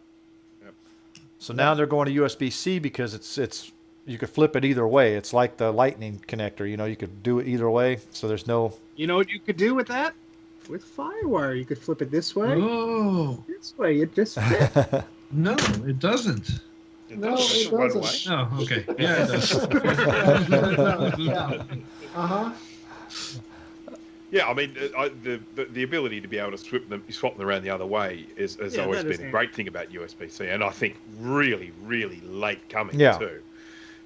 So now they're going to USB-C because it's you could flip it either way. It's like the Lightning connector. You could do it either way. So there's no. You know what you could do with that? With FireWire, you could flip it this way, Oh, this way. It just fit. no, it doesn't. No, it Right doesn't. away. Oh, okay. Yeah, it does. Yeah. Uh-huh. Yeah, I mean, the ability to be able to swap them around the other way has Yeah, always that is been a handy. great thing about USB-C, and I think really, really late coming Yeah. too.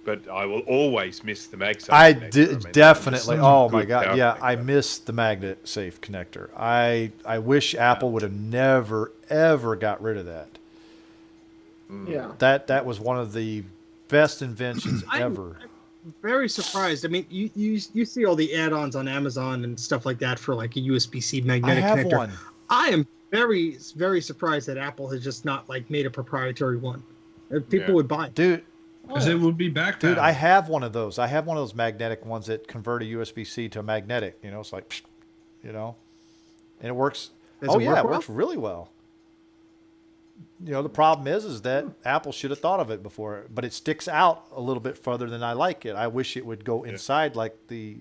but I will always miss the MagSafe I connector. did mean, definitely. that's such a Oh my good god, power yeah, I connector. miss the magnet safe connector. I wish Apple would have never ever got rid of that. Yeah. That was one of the best inventions ever. I'm very surprised. I mean, you see all the add-ons on Amazon and stuff like that for like a USB-C I magnetic have connector. one. I am very, very surprised that Apple has just not like made a proprietary one. People Yeah. would buy it. Dude, Because it would be back. Dude, I have one of those. I have one of those magnetic ones that convert a USB-C to a magnetic. You know, it's like, psh, you know, and it works. Does Oh it yeah, work it well? works really well. You know, the problem is that Apple should have thought of it before, but it sticks out a little bit further than I like it. I wish it would go inside like the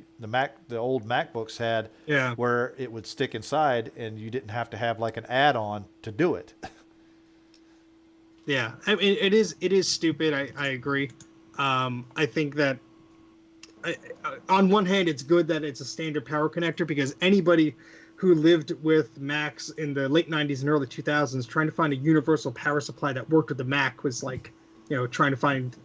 old MacBooks had, Yeah. where it would stick inside and you didn't have to have like an add-on to do it. Yeah, I mean, it is stupid. I agree. I think that on one hand, it's good that it's a standard power connector because anybody who lived with Macs in the late 90s and early 2000s trying to find a universal power supply that worked with the Mac was like, trying to find,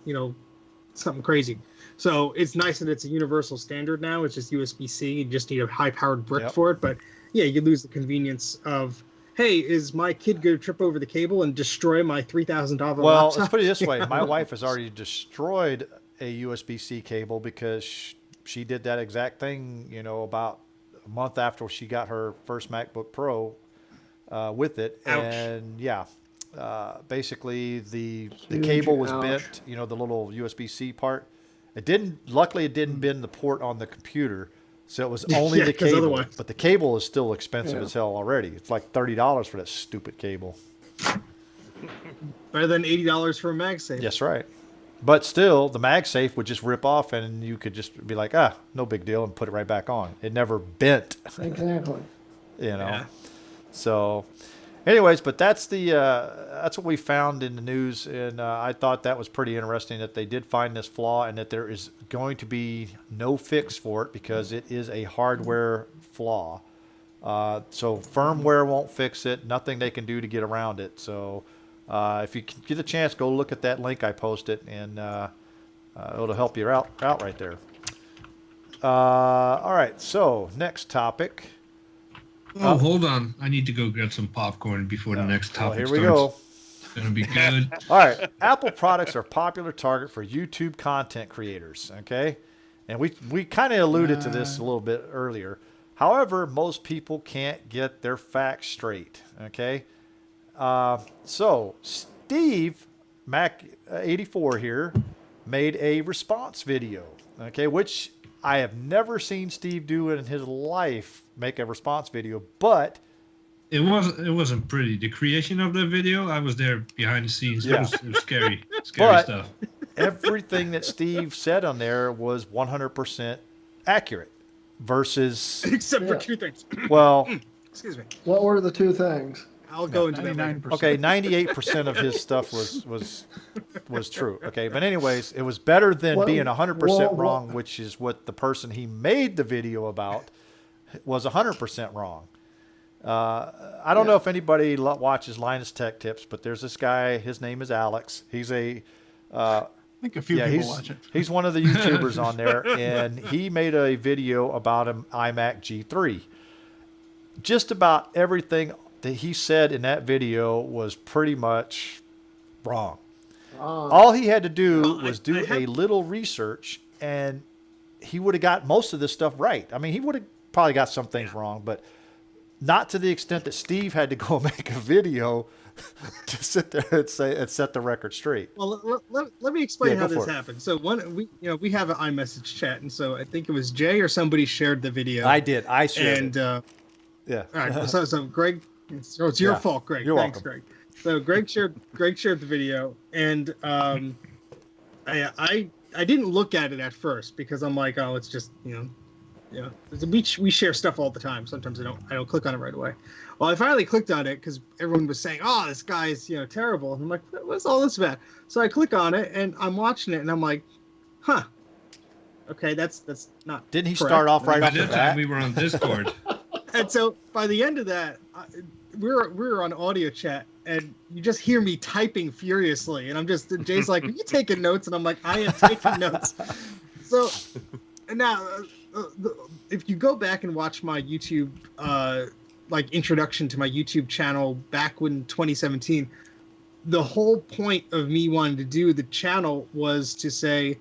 something crazy. So it's nice that it's a universal standard now. It's just USB-C. You just need a high-powered brick Yep. for it. But yeah, you lose the convenience of, hey, is my kid going to trip over the cable and destroy my $3,000 Well, laptop? let's put it this way. My wife has already destroyed a USB-C cable because she did that exact thing, about a month after she got her first MacBook Pro with it. Ouch. And yeah, basically the Huge cable was ouch. bent, the little USB-C part. Luckily it didn't bend the port on the computer. So it was only Yeah, the 'cause cable, otherwise- but the cable is still expensive Yeah. as hell already. It's like $30 for that stupid cable. Better than $80 for a MagSafe. That's right. But still, the MagSafe would just rip off, and you could just be like, no big deal, and put it right back on. It never bent, Exactly. Yeah. So, anyways, but that's what we found in the news, and I thought that was pretty interesting that they did find this flaw, and that there is going to be no fix for it because it is a hardware flaw. So firmware won't fix it. Nothing they can do to get around it. So. If you can get a chance, go look at that link I posted, and it'll help you out right there. All right, so next topic. Oh, hold on. I need to go get some popcorn before the next Well, topic here we starts. go. It's going to be good. All right, Apple products are a popular target for YouTube content creators, okay? And we kind of alluded to this a little bit earlier. However, most people can't get their facts straight, okay? So Steve Mac 84 here made a response video, okay, which I have never seen Steve do in his life, make a response video, but It wasn't pretty. The creation of the video, I was there behind the scenes. Yeah. It was scary But- stuff. everything that Steve said on there was 100% accurate versus, Except for Yeah. two things. well, Excuse me. What were the two things? I'll go into that later. 99%. okay, 98% of his stuff was true. Okay, but anyways, it was better than Well, being 100% well, wrong, which is what the person he made the video about was 100% wrong. I don't know if anybody watches Linus Tech Tips, but there's this guy. His name is Alex. He's I think a few people watch it. he's one of the YouTubers on there, and he made a video about an iMac G3. Just about everything that he said in that video was pretty much wrong. All he had to do was do a little research, and he would have got most of this stuff right. I mean, he would have probably got some things wrong, but not to the extent that Steve had to go make a video to sit there and set the record straight. Well, let me explain Yeah, how go this for it. happened. So we have an iMessage chat, and so I think it was Jay or somebody shared the video. I did. I shared And it. Yeah. all right, so Greg, so it's your Yeah, fault, Greg. you're Thanks, welcome. Greg. So Greg shared the video, and I didn't look at it at first because I'm like, oh, it's just we share stuff all the time. Sometimes I don't click on it right away. Well, I finally clicked on it because everyone was saying, oh, this guy's terrible. And I'm like, what's all this about? So I click on it and I'm watching it and I'm like, huh. Okay, that's not. Didn't he correct. start off right By off the that time, bat? we were on Discord. And so by the end of that, we were on audio chat, and you just hear me typing furiously, and Jay's like, "Are you taking notes?" And I'm like, "I am taking notes." So now, if you go back and watch my YouTube, like introduction to my YouTube channel back when 2017, the whole point of me wanting to do the channel was to say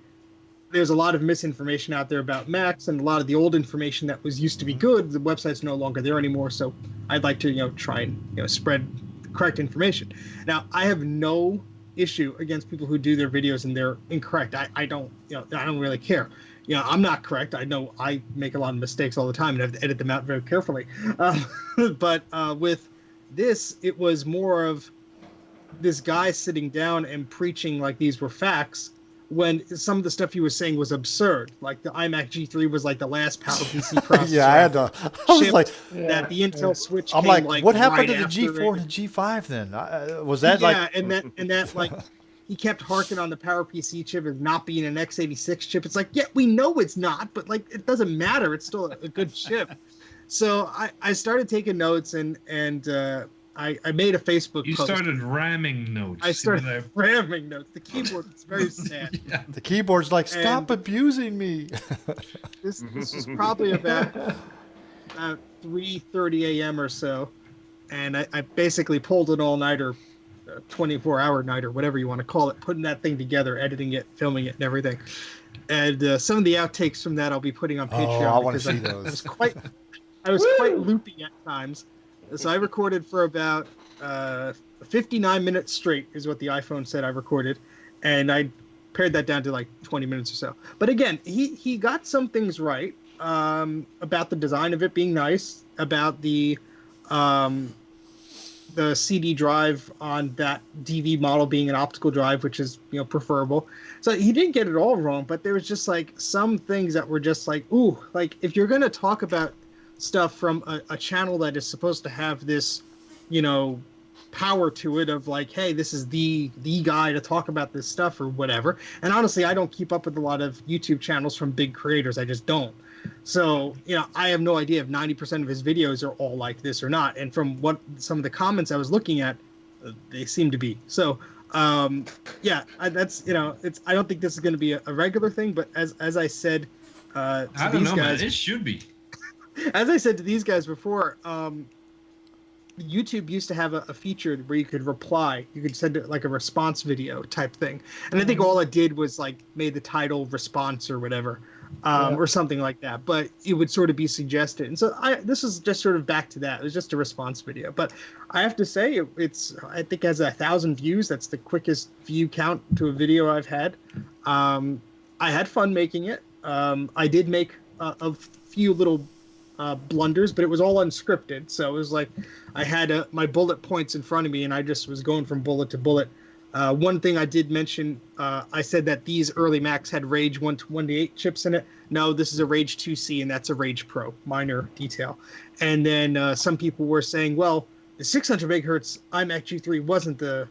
there's a lot of misinformation out there about Macs, and a lot of the old information that was used to be good, the website's no longer there anymore. So I'd like to, try and, spread the correct information. Now, I have no issue against people who do their videos and they're incorrect. I don't really care. I'm not correct. I know I make a lot of mistakes all the time and I have to edit them out very carefully. But with this, it was more of this guy sitting down and preaching like these were facts, when some of the stuff he was saying was absurd. Like the iMac G3 was like the last PowerPC processor. Yeah, I was like, that the Intel Switch. I'm came like, what happened right to the G4 it. and the G5 then? Was that like? Yeah, and that like he kept harking on the PowerPC chip as not being an x86 chip. It's like, yeah, we know it's not, but like it doesn't matter. It's still a good chip. So I started taking notes and I made a Facebook You post. started ramming notes. I started ramming notes. The keyboard is very sad. Yeah. The keyboard's like, stop abusing me. This was probably about 3:30 a.m. or so, and I basically pulled an all-nighter, 24-hour nighter, whatever you want to call it, putting that thing together, editing it, filming it, and everything. And some of the outtakes from that I'll be putting on Patreon. I want to see those. I was quite loopy at times. So I recorded for about 59 minutes straight is what the iPhone said I recorded. And I pared that down to like 20 minutes or so. But again, he got some things right about the design of it being nice, about the CD drive on that DV model being an optical drive, which is, preferable. So he didn't get it all wrong, but there was just like some things that were just like, ooh, like if you're going to talk about stuff from a channel that is supposed to have this, power to it of like, hey, this is the guy to talk about this stuff or whatever. And honestly, I don't keep up with a lot of YouTube channels from big creators. I just don't. So, I have no idea if 90% of his videos are all like this or not. And from what some of the comments I was looking at, they seem to be. So, that's, I don't think this is going to be a regular thing, but as I said, to I don't these know, guys, man. It should be. as I said to these guys before, YouTube used to have a feature where you could reply. You could send it like a response video type thing. And I think all it did was like made the title response or whatever, or something like that. But it would sort of be suggested. And so this is just sort of back to that. It was just a response video. But I have to say, I think has 1,000 views. That's the quickest view count to a video I've had. I had fun making it. I did make a few little blunders, but it was all unscripted. So it was like I had my bullet points in front of me and I just was going from bullet to bullet. One thing I did mention, I said that these early Macs had Rage 128 chips in it. No, this is a Rage 2C and that's a Rage Pro. Minor detail. And then some people were saying, well, the 600 megahertz iMac G3 wasn't the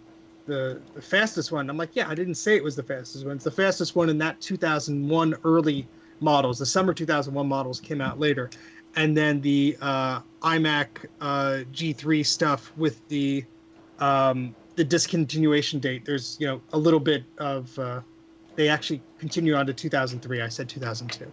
fastest one. I'm like, yeah, I didn't say it was the fastest one. It's the fastest one in that 2001 early models. The summer 2001 models came out later. And then the iMac G3 stuff with the discontinuation date. There's a little bit of they actually continue on to 2003. I said 2002.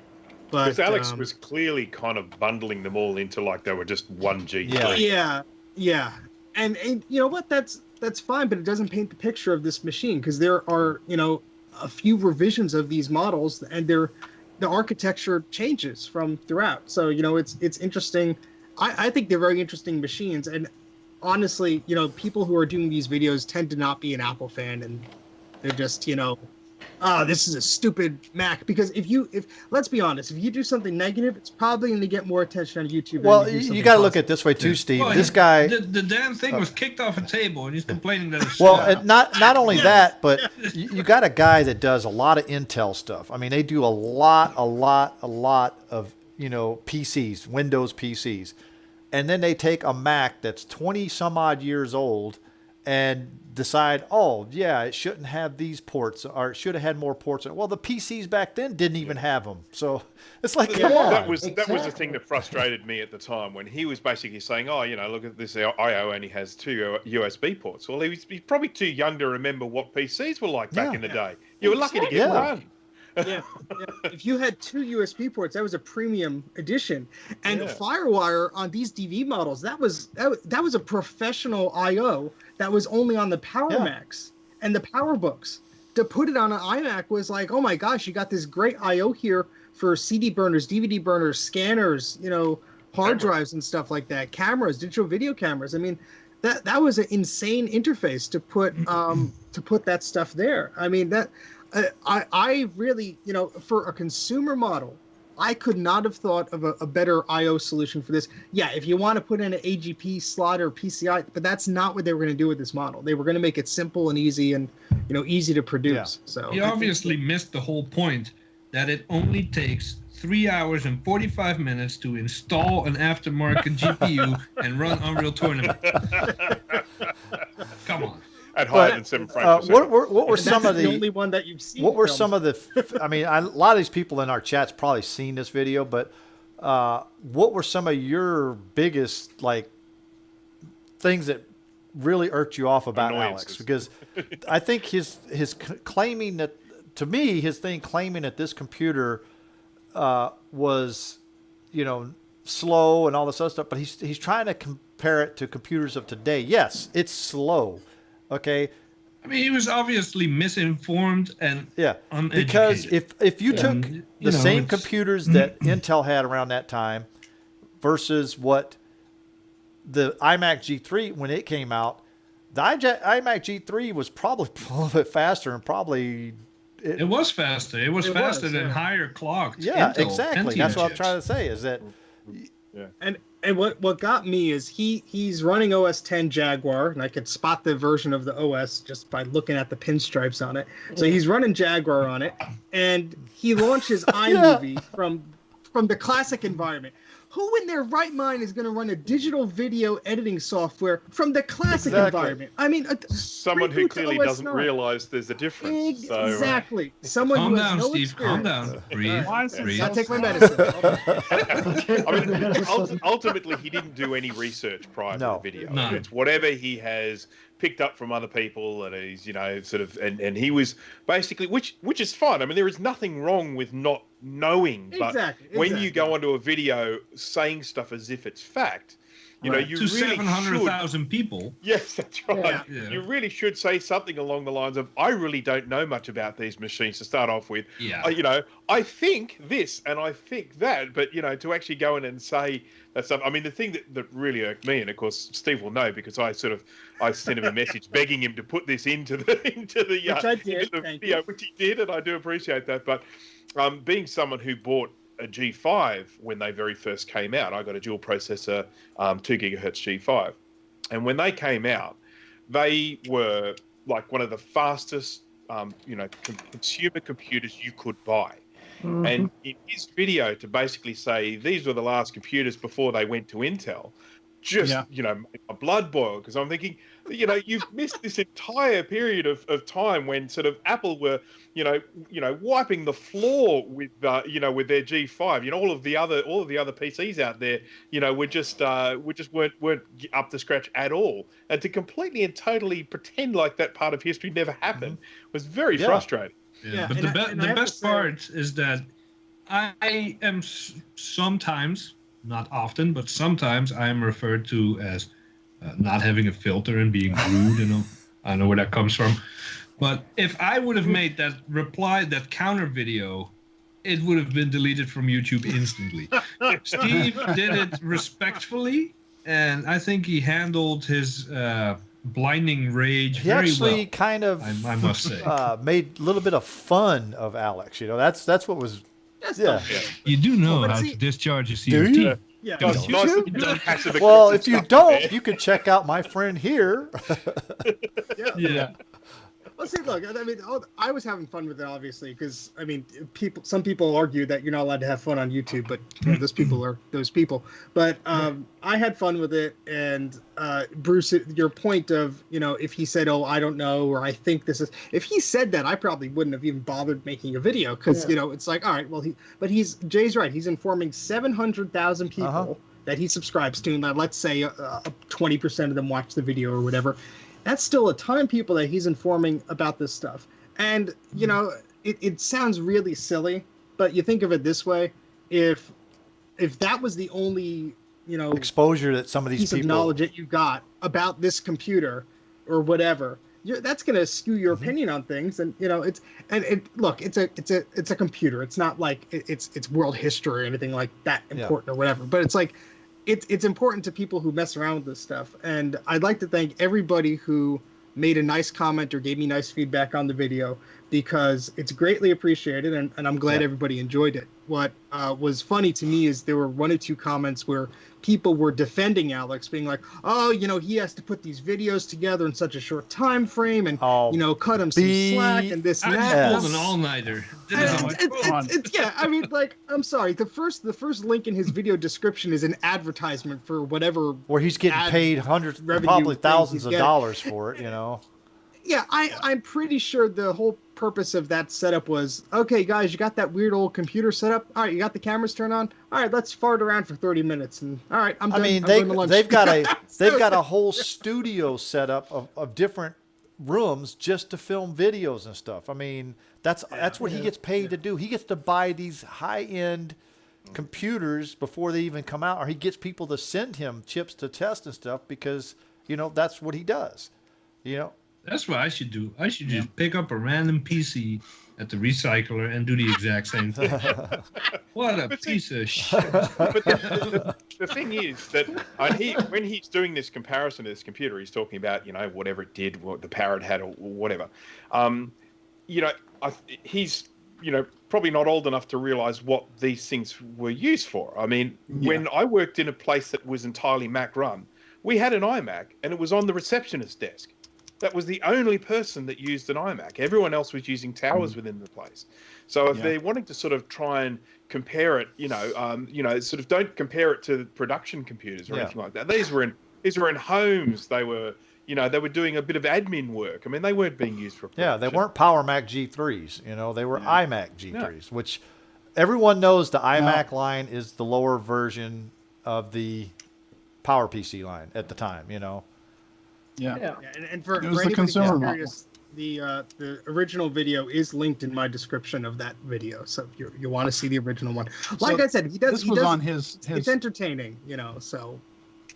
But because Alex was clearly kind of bundling them all into like they were just one G3. Yeah. And you know what? That's fine, but it doesn't paint the picture of this machine because there are a few revisions of these models and the architecture changes from throughout. So, it's interesting. I think they're very interesting machines. And honestly, people who are doing these videos tend to not be an Apple fan. And they're just, this is a stupid Mac. Because if let's be honest, if you do something negative, it's probably going to get more attention on YouTube. Well, you got to look at it this way too, Steve. Well, this guy, the damn thing was kicked off a table, and he's complaining that it's and not only that, but you got a guy that does a lot of Intel stuff. I mean, they do a lot of PCs, Windows PCs, and then they take a Mac that's 20 some odd years old, and decide, oh yeah, it shouldn't have these ports, or it should have had more ports. Well, the PCs back then didn't even have them, so it's like, come on. That was the thing that frustrated me at the time when he was basically saying, "Oh, look at this. IO only has 2 USB ports." Well, he's probably too young to remember what PCs were like back in the day. You were lucky to get one. Yeah. If you had 2 USB ports, that was a premium edition. And FireWire on these DV models, that was a professional I/O that was only on the PowerMacs and the PowerBooks. To put it on an iMac was like, oh my gosh, you got this great I/O here for CD burners, DVD burners, scanners, hard drives and stuff like that, cameras, digital video cameras. I mean, that was an insane interface to put that stuff there. I mean, that. I really, for a consumer model, I could not have thought of a better I/O solution for this. Yeah, if you want to put in an AGP slot or PCI, but that's not what they were going to do with this model. They were going to make it simple and easy and, easy to produce. Yeah. So you obviously missed the whole point that it only takes 3 hours and 45 minutes to install an aftermarket GPU and run Unreal Tournament. Come on. At higher than 7 frames. What were some of the only one that you've seen? What were some of the? I mean, a lot of these people in our chat's probably seen this video, but what were some of your biggest things that really irked you off about Alex? Because I think his claiming that, to me, his thing claiming that this computer was, slow and all this other stuff, but he's trying to compare it to computers of today. Yes, it's slow. Okay. I mean, he was obviously misinformed and uneducated. Because if you took the same computers that Intel had around that time versus what the iMac G3, when it came out, the iMac G3 was probably a little bit faster and probably... It was faster. It was faster than higher clocked. Yeah, Intel exactly. That's what I'm trying to say is that... Yeah. And what got me is he's running OS 10 Jaguar, and I could spot the version of the OS just by looking at the pinstripes on it. So he's running Jaguar on it, and he launches iMovie from the classic environment. Who in their right mind is going to run a digital video editing software from the classic environment? I mean, someone who clearly doesn't realize there's a difference. Exactly. Someone calm who down, has no Steve. experience. Calm down. Breathe. I'll take my medicine. I mean, ultimately, he didn't do any research prior to the video. No. It's whatever he has picked up from other people, and he's sort of and he was basically which is fine. I mean, there is nothing wrong with not knowing, but when you go onto a video saying stuff as if it's fact, you really to 700,000 people. Yes, that's right. Yeah. You really should say something along the lines of, "I really don't know much about these machines to start off with. Yeah. I think this and I think that, but to actually go in and say that stuff. I mean, the thing that really irked me, and of course Steve will know because I sent him a message begging him to put this into the which I did. video, which he did, and I do appreciate that. But being someone who bought a G5 when they very first came out, I got a dual processor 2 gigahertz G5, and when they came out, they were like one of the fastest consumer computers you could buy. Mm-hmm. And in his video to basically say these were the last computers before they went to Intel, made my blood boil, because I'm thinking, you've missed this entire period of time when sort of Apple were, wiping the floor with their G5. All of the other PCs out there, weren't up to scratch at all. And to completely and totally pretend like that part of history never happened was very frustrating. Yeah, but the best part is that I am sometimes, not often, but sometimes I am referred to as not having a filter and being rude. I know where that comes from. But if I would have made that counter video, it would have been deleted from YouTube instantly. Steve did it respectfully, and I think he handled his blinding rage very well. He actually kind of, I must say, made a little bit of fun of Alex. That's what was. You do know how to discharge a CRT. Do you? Yeah. Well, if you don't, you can check out my friend here. Yeah. Well, see, look, I mean, I was having fun with it, obviously, because I mean, some people argue that you're not allowed to have fun on YouTube, but you know, those people are those people. But I had fun with it, and Bruce, your point of, you know, if he said, "Oh, I don't know," or "I think this is," if he said that, I probably wouldn't have even bothered making a video, because you know, it's like, all right, well, Jay's right. He's informing 700,000 people that he subscribes to, and let's say 20% of them watch the video or whatever. That's still a ton of people that he's informing about this stuff. And, you know, it sounds really silly, but you think of it this way. If that was the only, you know, exposure that some of these piece people of knowledge that you got about this computer or whatever, that's going to skew your opinion on things. And, you know, it's a computer. It's not like it's world history or anything like that important or whatever. But it's like, it's important to people who mess around with this stuff. And I'd like to thank everybody who made a nice comment or gave me nice feedback on the video, because it's greatly appreciated, and I'm glad everybody enjoyed it. What was funny to me is there were 1 or 2 comments where people were defending Alex, being like, "Oh, you know, he has to put these videos together in such a short time frame, and you know, cut him some slack and this and that." I pulled an all-nighter. Yeah, I mean, like, I'm sorry. The first link in his video description is an advertisement for whatever. Where he's getting paid hundreds, probably thousands of dollars for it, you know. Yeah, I'm pretty sure the whole purpose of that setup was, okay, guys, you got that weird old computer set up. All right, you got the cameras turned on. All right, let's fart around for 30 minutes. And all right, I'm done. I mean, they've got a whole studio set up of different rooms just to film videos and stuff. I mean, that's what he gets paid to do. He gets to buy these high-end computers before they even come out, or he gets people to send him chips to test and stuff, because, you know, that's what he does, you know. That's what I should do. I should just pick up a random PC at the recycler and do the exact same thing. What a piece of shit. But the thing is that when he's doing this comparison to this computer, he's talking about, you know, whatever it did, what the power it had, or whatever. You know, he's, you know, probably not old enough to realize what these things were used for. I mean, when I worked in a place that was entirely Mac run, we had an iMac, and it was on the receptionist's desk. That was the only person that used an iMac. Everyone else was using towers within the place. So if they're wanting to sort of try and compare it, you know, sort of don't compare it to production computers or anything like that. These were in homes. They were, you know, they were doing a bit of admin work. I mean, they weren't being used for production. Yeah, they weren't Power Mac G3s. You know, they were iMac G3s, which everyone knows the iMac line is the lower version of the PowerPC line at the time, you know. Yeah. And for anybody who's curious, the original video is linked in my description of that video. So if you want to see the original one, like I said, This was on his. It's entertaining, you know. So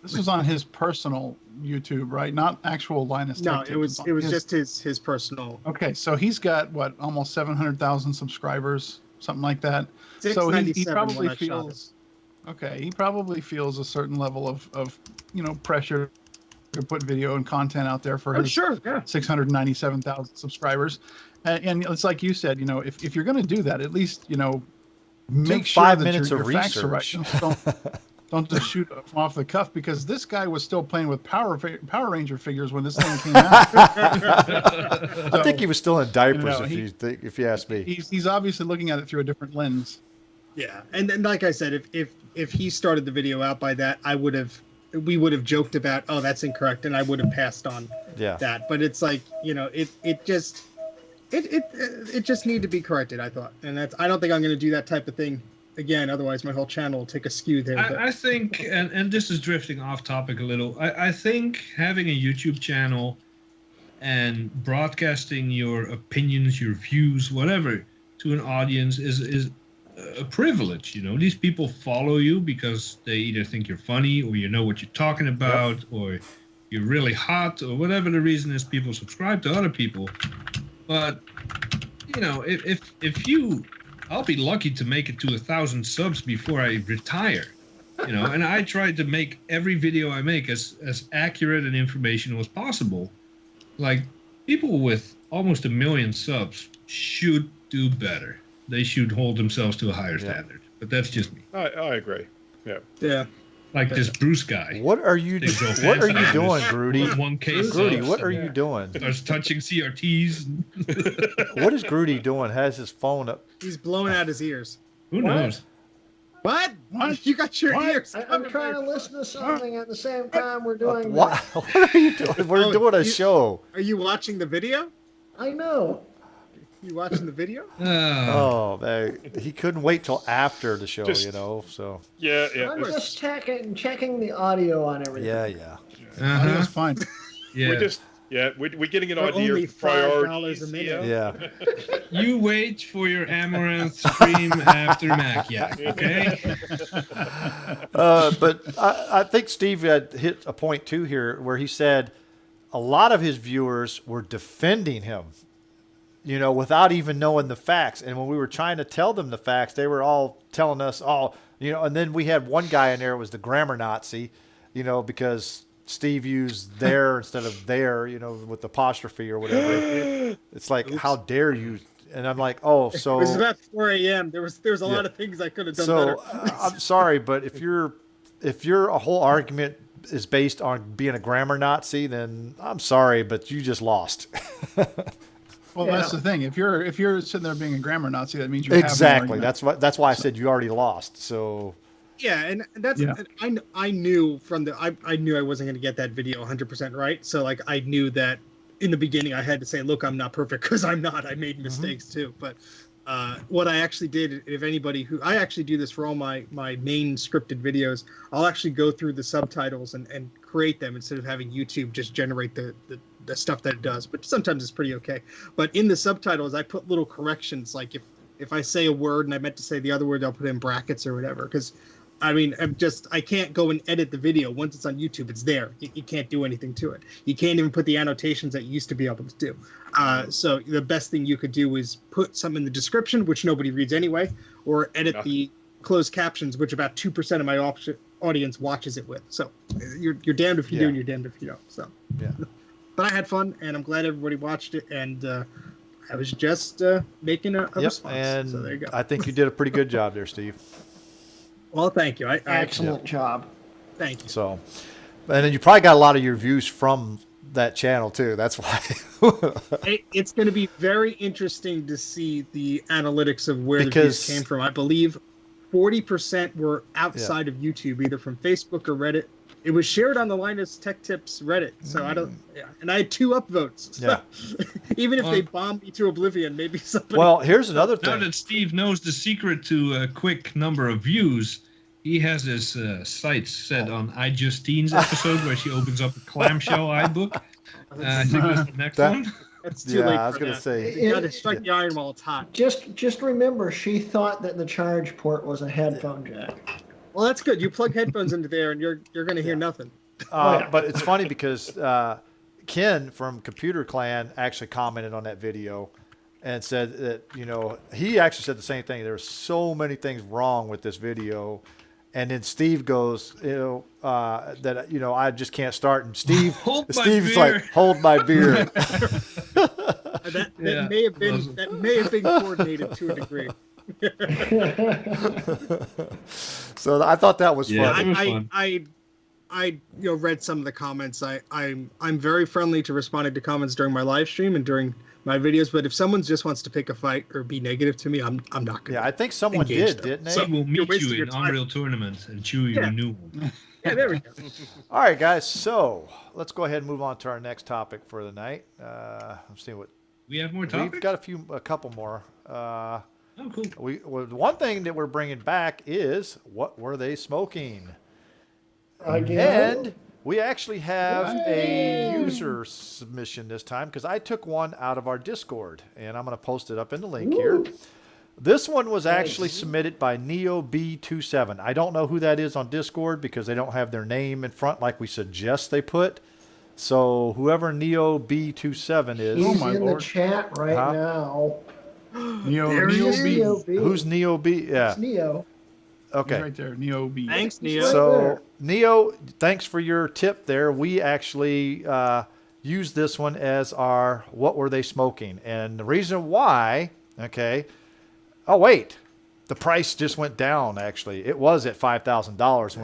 this was on his personal YouTube, right? Not actual Linus Tech Tips. No, it was just his personal. Okay, so he's got what, almost 700,000 subscribers, something like that. So he probably feels. Okay, he probably feels a certain level of you know, pressure to put video and content out there for his 697,000 subscribers. And it's like you said, you know, if you're going to do that, at least, you know, make sure 5 that minutes your of facts are research. right. Don't just shoot off the cuff, because this guy was still playing with Power Ranger figures when this thing came out. I think he was still in diapers, you know, if you ask me. He's obviously looking at it through a different lens. Yeah, and then like I said, if he started the video out by that, we would have joked about, oh, that's incorrect, and I would have passed on that. But it's like, you know, it just needed to be corrected, I thought. And I don't think I'm going to do that type of thing again, otherwise my whole channel will take a skew there. I think, and this is drifting off topic a little, I think having a YouTube channel and broadcasting your opinions, your views, whatever, to an audience is a privilege. You know, these people follow you because they either think you're funny, or you know what you're talking about, or you're really hot, or whatever the reason is. People subscribe to other people. But you know, if you, I'll be lucky to make it to 1,000 subs before I retire. You know, and I try to make every video I make as accurate and informational as possible. Like, people with almost 1 million subs should do better. They should hold themselves to a higher standard. But that's just me. I agree. Yeah. Yeah. Like this Bruce guy. What are you They go What are you fancy. doing, Grudy? One case. Grudy, what are you doing? Starts touching CRTs. What is Grudy doing? Has his phone up? He's blowing out his ears. Who knows? What? What? You got your What? ears. I'm trying to listen to something at the same time we're doing What? this. What are you doing? We're Oh, doing a you- show. Are you watching the video? I know. You watching the video? Oh, man. He couldn't wait till after the show, Just- you know. So Yeah, I'm yeah. just checking the audio on everything. yeah. Audio's fine. Yeah. We're getting an For idea only of $5 priorities a here. minute. Yeah. You wait for your Amaranth stream after Mac, okay? But I think Steve had hit a point too here where he said a lot of his viewers were defending him, you know, without even knowing the facts. And when we were trying to tell them the facts, they were all telling us, oh, you know, and then we had one guy in there, it was the grammar Nazi, you know, because Steve used there instead of there, you know, with apostrophe or whatever. It's like, how dare you? And I'm like, oh, so It was about 4 a.m. There was a lot of things I could have done so better. I'm sorry, but if your a whole argument is based on being a grammar Nazi, then I'm sorry, but you just lost. Well, Yeah. that's the thing. If you're sitting there being a grammar Nazi, that means you have no Exactly. argument. That's why I said you already lost. So Yeah, and that's Yeah. I knew from the I knew I wasn't going to get that video 100% right. So like I knew that in the beginning I had to say, look, I'm not perfect because I'm not. I made mistakes too. But what I actually did, if anybody who I actually do this for all my main scripted videos, I'll actually go through the subtitles and create them instead of having YouTube just generate the stuff that it does. But sometimes it's pretty okay. But in the subtitles, I put little corrections. Like if I say a word and I meant to say the other word, I'll put it in brackets or whatever. Because I mean, I can't go and edit the video. Once it's on YouTube, it's there. You can't do anything to it. You can't even put the annotations that you used to be able to do. So the best thing you could do is put some in the description, which nobody reads anyway, or edit the closed captions, which about 2% of my audience watches it with. So you're damned if you do and you're damned if you don't. So, yeah. But I had fun, and I'm glad everybody watched it. And I was just making a response. And so there you go. I think you did a pretty good job there, Steve. Well, thank you. I Excellent job. thank you. So, and then you probably got a lot of your views from that channel too. That's why. It's going to be very interesting to see the analytics of where the Because- views came from. I believe 40% were outside of YouTube, either from Facebook or Reddit. It was shared on the Linus Tech Tips Reddit, so I don't. Yeah, and I had 2 upvotes. So even if they bomb me to oblivion, maybe somebody. Well, here's another Now thing. that Steve knows the secret to a quick number of views, he has his sights set on iJustine's episode where she opens up a clamshell iBook. I think that's the next That- one. That's too late. I was for going to that. say. You got to strike the iron while it's hot. Just remember, she thought that the charge port was a headphone jack. Well, that's good. You plug headphones into there, and you're going to hear nothing. But it's funny because Ken from Computer Clan actually commented on that video and said that, you know, he actually said the same thing. There's so many things wrong with this video. And then Steve goes, you know, that, you know, I just can't start. And Hold my Steve's beer. like, hold my beer. That Yeah. may have been coordinated to a degree. So I thought that was Yeah. funny. It was fun. I read some of the comments. I'm very friendly to responding to comments during my live stream and during my videos. But if someone just wants to pick a fight or be negative to me, I'm not gonna. Yeah, I think someone Engage did, them. didn't they? So- He will You're meet wasting you your in time. Unreal Tournament and chew you Yeah. a new one. Yeah, there we go. All right, guys. So let's go ahead and move on to our next topic for the night. Let's see what We have more we've topics? got. A couple more. Oh, cool. One thing that we're bringing back is what were they smoking? Again. And we actually have a user submission this time because I took one out of our Discord, and I'm going to post it up in the link here. This one was actually submitted by NeoB27. I don't know who that is on Discord because they don't have their name in front like we suggest they put. So whoever NeoB27 is, He's my in Lord. the chat right Huh? now. Neo, There he Neo is. B. Neo B. who's NeoB? Yeah. It's Neo. He's Okay. right there. Neo B. Thanks, He's Neo. right So, there. Neo, thanks for your tip there. We actually used this one as our what were they smoking? And the reason why, okay. Oh, wait. The price just went down. Actually, it was at $5,000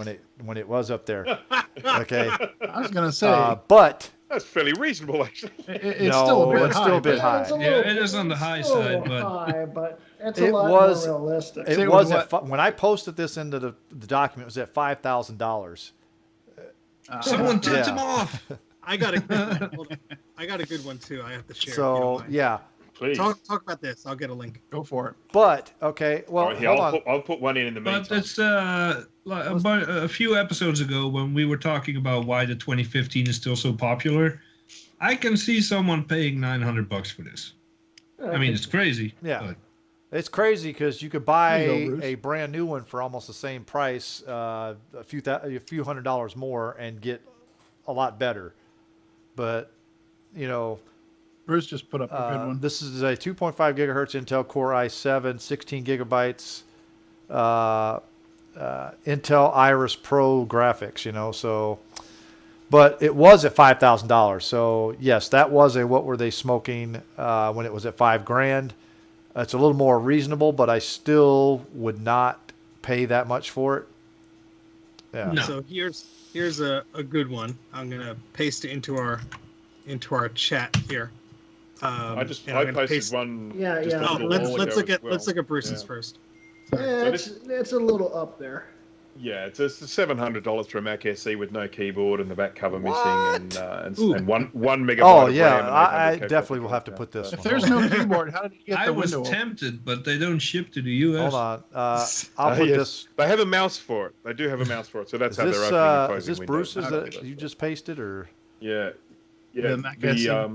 when it was up there. Okay, I was gonna say, but That's fairly reasonable, actually. it's still a bit it's high. still a bit but- high. it's a Yeah, little- it is on the high it's still a side, little but- high, but it's It a lot was- more realistic. It Say it was was at when I posted this into the document. It was at $5,000. Someone tipped Yeah. him off. I got a good one too. I have to share. if you don't So mind. yeah, Please. talk about this. I'll get a link. Go for it. but okay. Well, All right, here, hold on. I'll put one in the But meantime. it's like about a few episodes ago when we were talking about why the 2015 is still so popular. I can see someone paying $900 for this. I mean, it's crazy. Yeah. But It's crazy because you could buy There you go, Bruce. a brand new one for almost the same price, a few $100s more, and get a lot better. But you know, Bruce just put up a good one. this is a 2.5 gigahertz Intel Core i7, 16 gigabytes, Intel Iris Pro graphics. You know, so. But it was at $5,000. So yes, that was a what were they smoking when it was at $5,000. It's a little more reasonable, but I still would not pay that much for it. Yeah. No. So here's a good one. I'm gonna paste it into our chat here. I and I'm gonna posted paste- one. Yeah, just yeah. a Oh, little let's while let's ago look at as well. let's look at Bruce's Yeah. first. Yeah, it's a little up there. Yeah, it's $700 for a Mac SE with no keyboard and the back cover missing Ooh. and one megabyte. Oh of yeah, RAM and I 800K definitely will graphics. have to put this If one. there's no keyboard, how did you get I the was window? tempted, but they don't ship to the US. Hold on. I'll put Yes. this. They have a mouse for it. They do have a mouse for it, so that's Is how this, they're opening and is closing this windows. Bruce's Okay, that that's you right. just pasted, or Yeah, The Mac SE.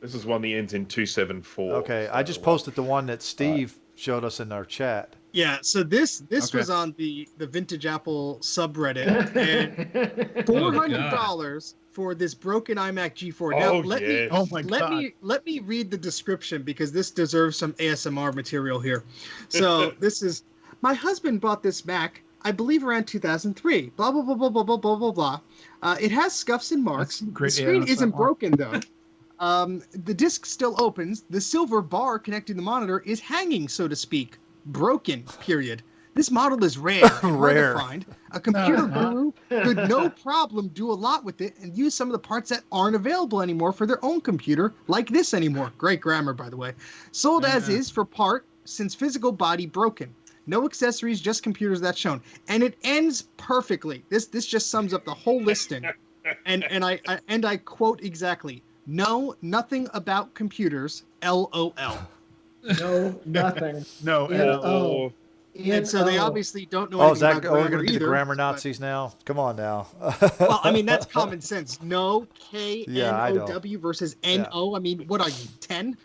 This is one that ends in 274. okay? I just so, posted the one that Steve showed us in our chat. Yeah, so this Okay. was on the Vintage Apple subreddit, and $400 for this broken iMac G4. Now Oh, let me yes. Oh my let god. me read the description because this deserves some ASMR material here. So this is my husband bought this Mac, I believe around 2003. Blah blah blah blah blah blah blah blah blah. It has scuffs and marks. That's great The screen ASMR. isn't broken though. The disc still opens. The silver bar connecting the monitor is hanging, so to speak. Broken. Period. This model is rare. and hard Rare. to find. A computer Uh-huh. guru could no problem do a lot with it and use some of the parts that aren't available anymore for their own computer, like this anymore. Great grammar, by the way. Sold as is for part, since physical body broken. No accessories, just computers that's shown. And it ends perfectly. This just sums up the whole listing. And I quote exactly. No, nothing about computers. LOL. No, nothing. No, N-O. And so they N-O. obviously don't know Oh, is anything that? about Oh, we're grammar gonna be the either, grammar but- Nazis now. Come on now. Well, I mean that's common sense. No, Yeah, I know. K-N-O-W versus N-O. I mean, what are you, 10?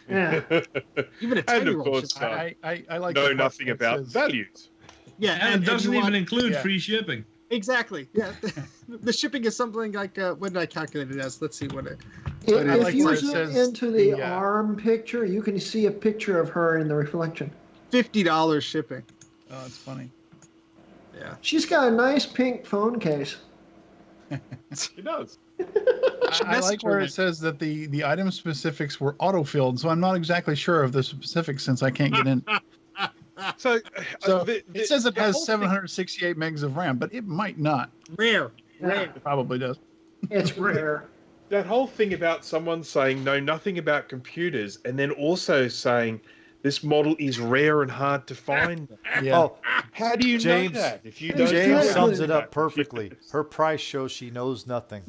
Yeah. Even a And of 10-year-old course, should I like know the part nothing that about says- values. Yeah, And it doesn't you even want- include yeah. free shipping. Exactly. Yeah. The shipping is something like, what did I calculate it as? Let's see what it... But I If like you where it zoom says into the the, arm picture, you can see a picture of her in the reflection. $50 shipping. Oh, it's funny. Yeah. She's got a nice pink phone case. It does. I like where it says that the item specifics were autofilled, so I'm not exactly sure of the specifics since I can't get in. So, So the- it says it the has whole thing- 768 megs of RAM, but it might not. Rare. Yeah. It probably does. It's rare. That whole thing about someone saying know nothing about computers and then also saying this model is rare and hard to find. Yeah. Oh, How do you James- know that if you James don't know James Exactly. sums it about up perfectly. computers? Her price shows she knows nothing.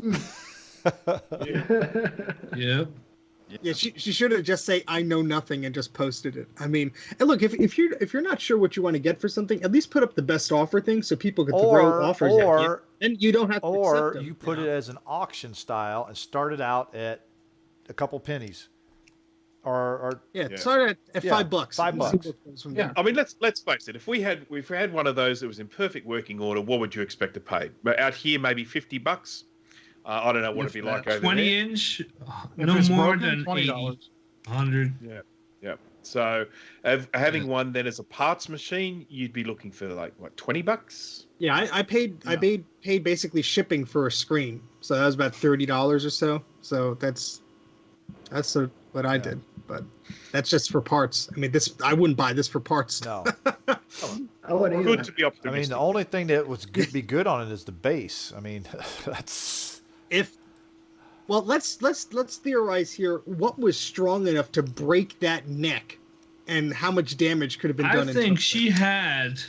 Yeah. Yeah, she should have just say I know nothing and just posted it. I mean, and look, if you're not sure what you want to get for something, at least put up the best offer thing so people can throw offers at you. Or Then you don't have to or accept them, you put know? it as an auction style and start it out at a couple pennies. Or Yeah, Yeah. start at Yeah, $5. $5. and see what comes from Yeah. there. I mean, let's face it. If we had one of those that was in perfect working order, what would you expect to pay? But out here, maybe $50. I don't know what If it'd be like that- over 20 there. inch, If no it's more broken, than $20. 80, 100. Yeah. So, having one then as a parts machine, you'd be looking for like what, $20? Yeah, I paid basically shipping for a screen, so that was about $30 or so. So that's what I did, but that's just for parts. I mean, I wouldn't buy this for parts. no. I wouldn't Good either. to be I optimistic. mean, the only thing that was good, be good on it is the base. I mean, that's Well, let's theorize here. What was strong enough to break that neck, and how much damage could have been I done? think she had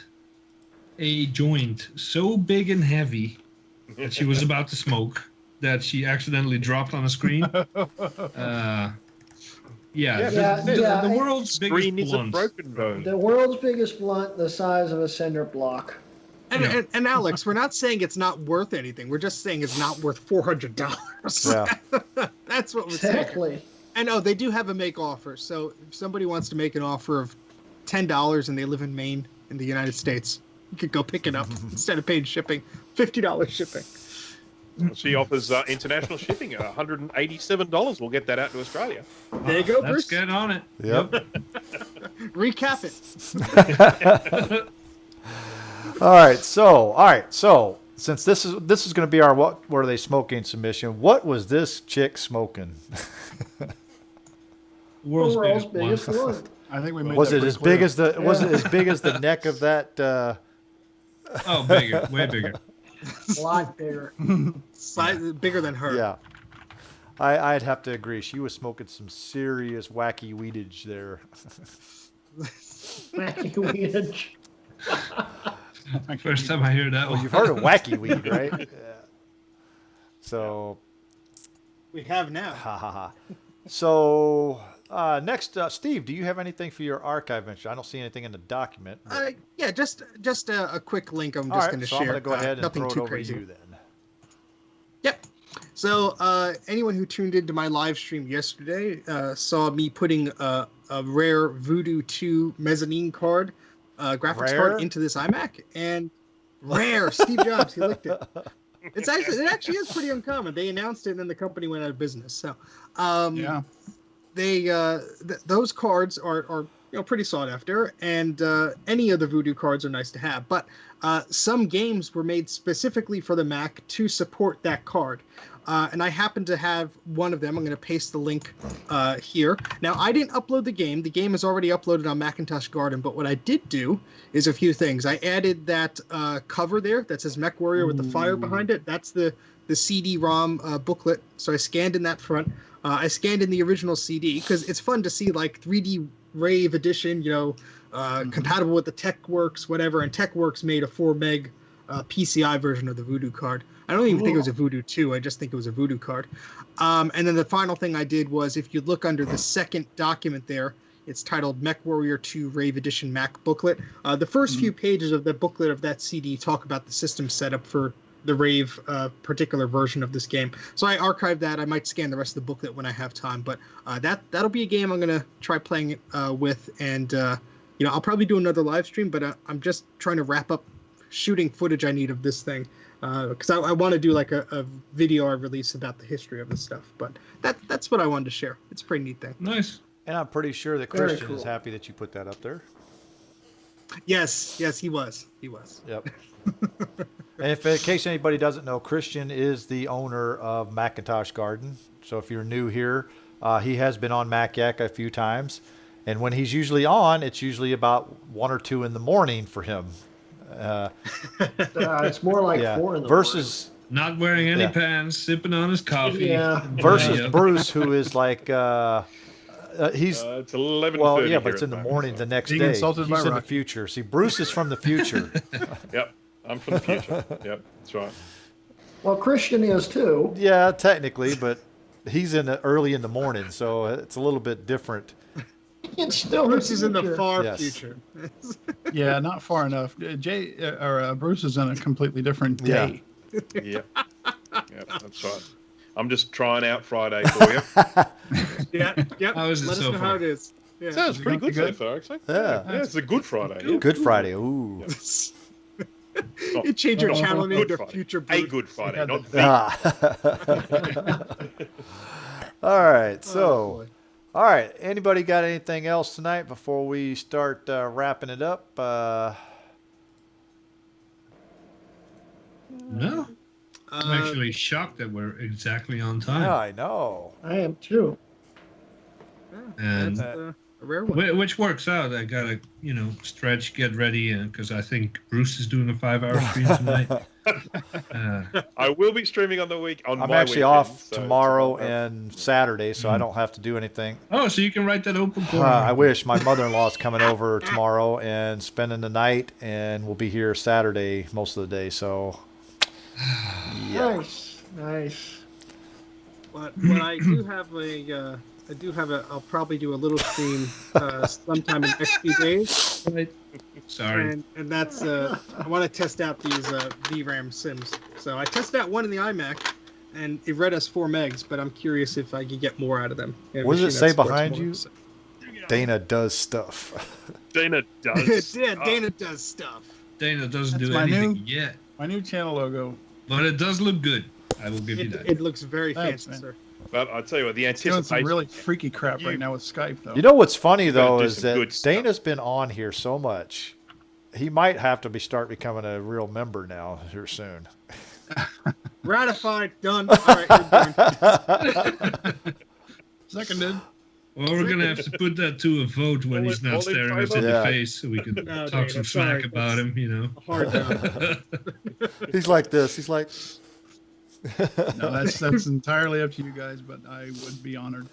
a joint so big and heavy that she was about to smoke that she accidentally dropped on a screen. Yeah, The world's Screen biggest is a blunt. broken bone. The world's biggest blunt, the size of a cinder block. And Alex, we're not saying it's not worth anything. We're just saying it's not worth $400. yeah. That's what we're saying. Exactly. And they do have a make offer. So if somebody wants to make an offer of $10 and they live in Maine in the United States, you could go pick it up instead of paying shipping. $50 shipping. She offers international shipping at $187. We'll get that out to Australia. There you go, Let's Bruce. get on it. Yep. Recap it. All right. So since this is going to be our what were they smoking submission, what was this chick smoking? World's, The world's biggest biggest blunt. blunt. I think we made Was that it pretty as clear. big as the was it as big as the neck of that? Oh, bigger, way bigger. A lot bigger. Size, bigger than her. Yeah. I'd have to agree. She was smoking some serious wacky weedage there. Wacky weedage. First time I hear that Well, one. you've heard of wacky weed, right? Yeah. So, We have now. ha ha ha. So, next, Steve, do you have anything for your archive entry? I don't see anything in the document. but- Yeah, just a quick link I'm all just right, going to so share. I'm going to go ahead and nothing throw it too over crazy. to you then. Yep. So anyone who tuned into my live stream yesterday saw me putting a rare Voodoo 2 mezzanine card, graphics Rare? card into this iMac, and rare. Steve Jobs, he licked it. It actually is pretty uncommon. They announced it, and then the company went out of business. So, Yeah. those cards are pretty sought after, and any of the Voodoo cards are nice to have. But some games were made specifically for the Mac to support that card. And I happen to have one of them. I'm going to paste the link here. Now, I didn't upload the game. The game is already uploaded on Macintosh Garden. But what I did do is a few things. I added that cover there that says Mech Warrior with the fire behind it. That's the CD-ROM booklet. So I scanned in that front. I scanned in the original CD because it's fun to see like 3D Rave edition, compatible with the TechWorks, whatever. And TechWorks made a 4 meg PCI version of the Voodoo card. I don't even think it was a Voodoo 2. I just think it was a Voodoo card. And then the final thing I did was, if you look under the second document there, it's titled Mech Warrior 2 Rave Edition Mac Booklet. The first few pages of the booklet of that CD talk about the system setup for the Rave particular version of this game. So I archived that. I might scan the rest of the booklet when I have time. But that'll be a game I'm going to try playing it with. And, I'll probably do another live stream, but I'm just trying to wrap up shooting footage I need of this thing. Because I want to do like a video I release about the history of this stuff. But that's what I wanted to share. It's a pretty neat thing. Nice. And I'm pretty sure that Very Christian is cool. happy that you put that up there. Yes, he was. Yep. And if, in case anybody doesn't know, Christian is the owner of Macintosh Garden. So if you're new here, he has been on Mac Yak a few times. And when he's usually on, it's usually about 1 or 2 in the morning for him. It's more like Yeah. 4 in the Versus Not wearing any Yeah. pants, sipping on his coffee. Yeah. versus Yeah. Bruce, who is like he's It's 11:30. well, yeah, but here it's at in the moment, morning so- the next Being day. insulted He's by in the Rocky. future. See, Bruce is from the future. Yep, I'm from the future. Yep, that's right. Well, Christian is too. Yeah, technically, but he's early in the morning, so it's a little bit different. It's still Bruce is in the future. far Yes. future. Yeah, not far enough. Bruce is in a completely different Yeah. day. Yep, that's right. I'm just trying out Friday for you. Yep. How is it Let us so know far? how it is. Yeah. Sounds pretty good so good? far, actually. Yeah. Yeah, it's a good Friday. Yeah. Good Friday. Ooh. Not- You change your not channel name Good to Friday. Future A Bruce. good Friday, Yeah, not the. All right. So, Oh, boy. all right. Anybody got anything else tonight before we start wrapping it up? No. I'm actually shocked that we're exactly on Yeah, time. I know. I am too. And That's, A rare one. Which works out. I gotta, stretch, get ready, because I think Bruce is doing a 5-hour stream tonight. I will be streaming on the week. On I'm my actually weekend, off so tomorrow and Saturday, so I don't have to do anything. Oh, so you can write that open corner. I wish. My mother-in-law's coming over tomorrow and spending the night, and we'll be here Saturday most of the day. So, yeah. Nice. But I do have I'll probably do a little stream sometime in the next few days. Right. Sorry. And that's I want to test out these VRAM sims. So I tested out one in the iMac, and it read us 4 megs, but I'm curious if I could get more out of them. What does it say behind you? Dana does stuff. Dana does. Yeah, Dana does stuff. Dana doesn't That's do my anything yet, My new channel logo. but it does look good. I will give you that. It looks very Thanks, fancy, man. sir. But I'll tell you what, the Doing some anticipation. really freaky crap right now with Skype, though. You know what's funny, though, do is some good that stuff. Dana's been on here so much. He might have to start becoming a real member now here soon. Ratified. Done. All right, you're done. Seconded. Well, we're gonna have to put that to a vote when he's not all in staring us in favor? the Yeah. face, so we can No, talk Dana, some sorry, smack about that's- him. Hard down. He's like this. He's like. No, that's entirely up to you guys, but I would be honored.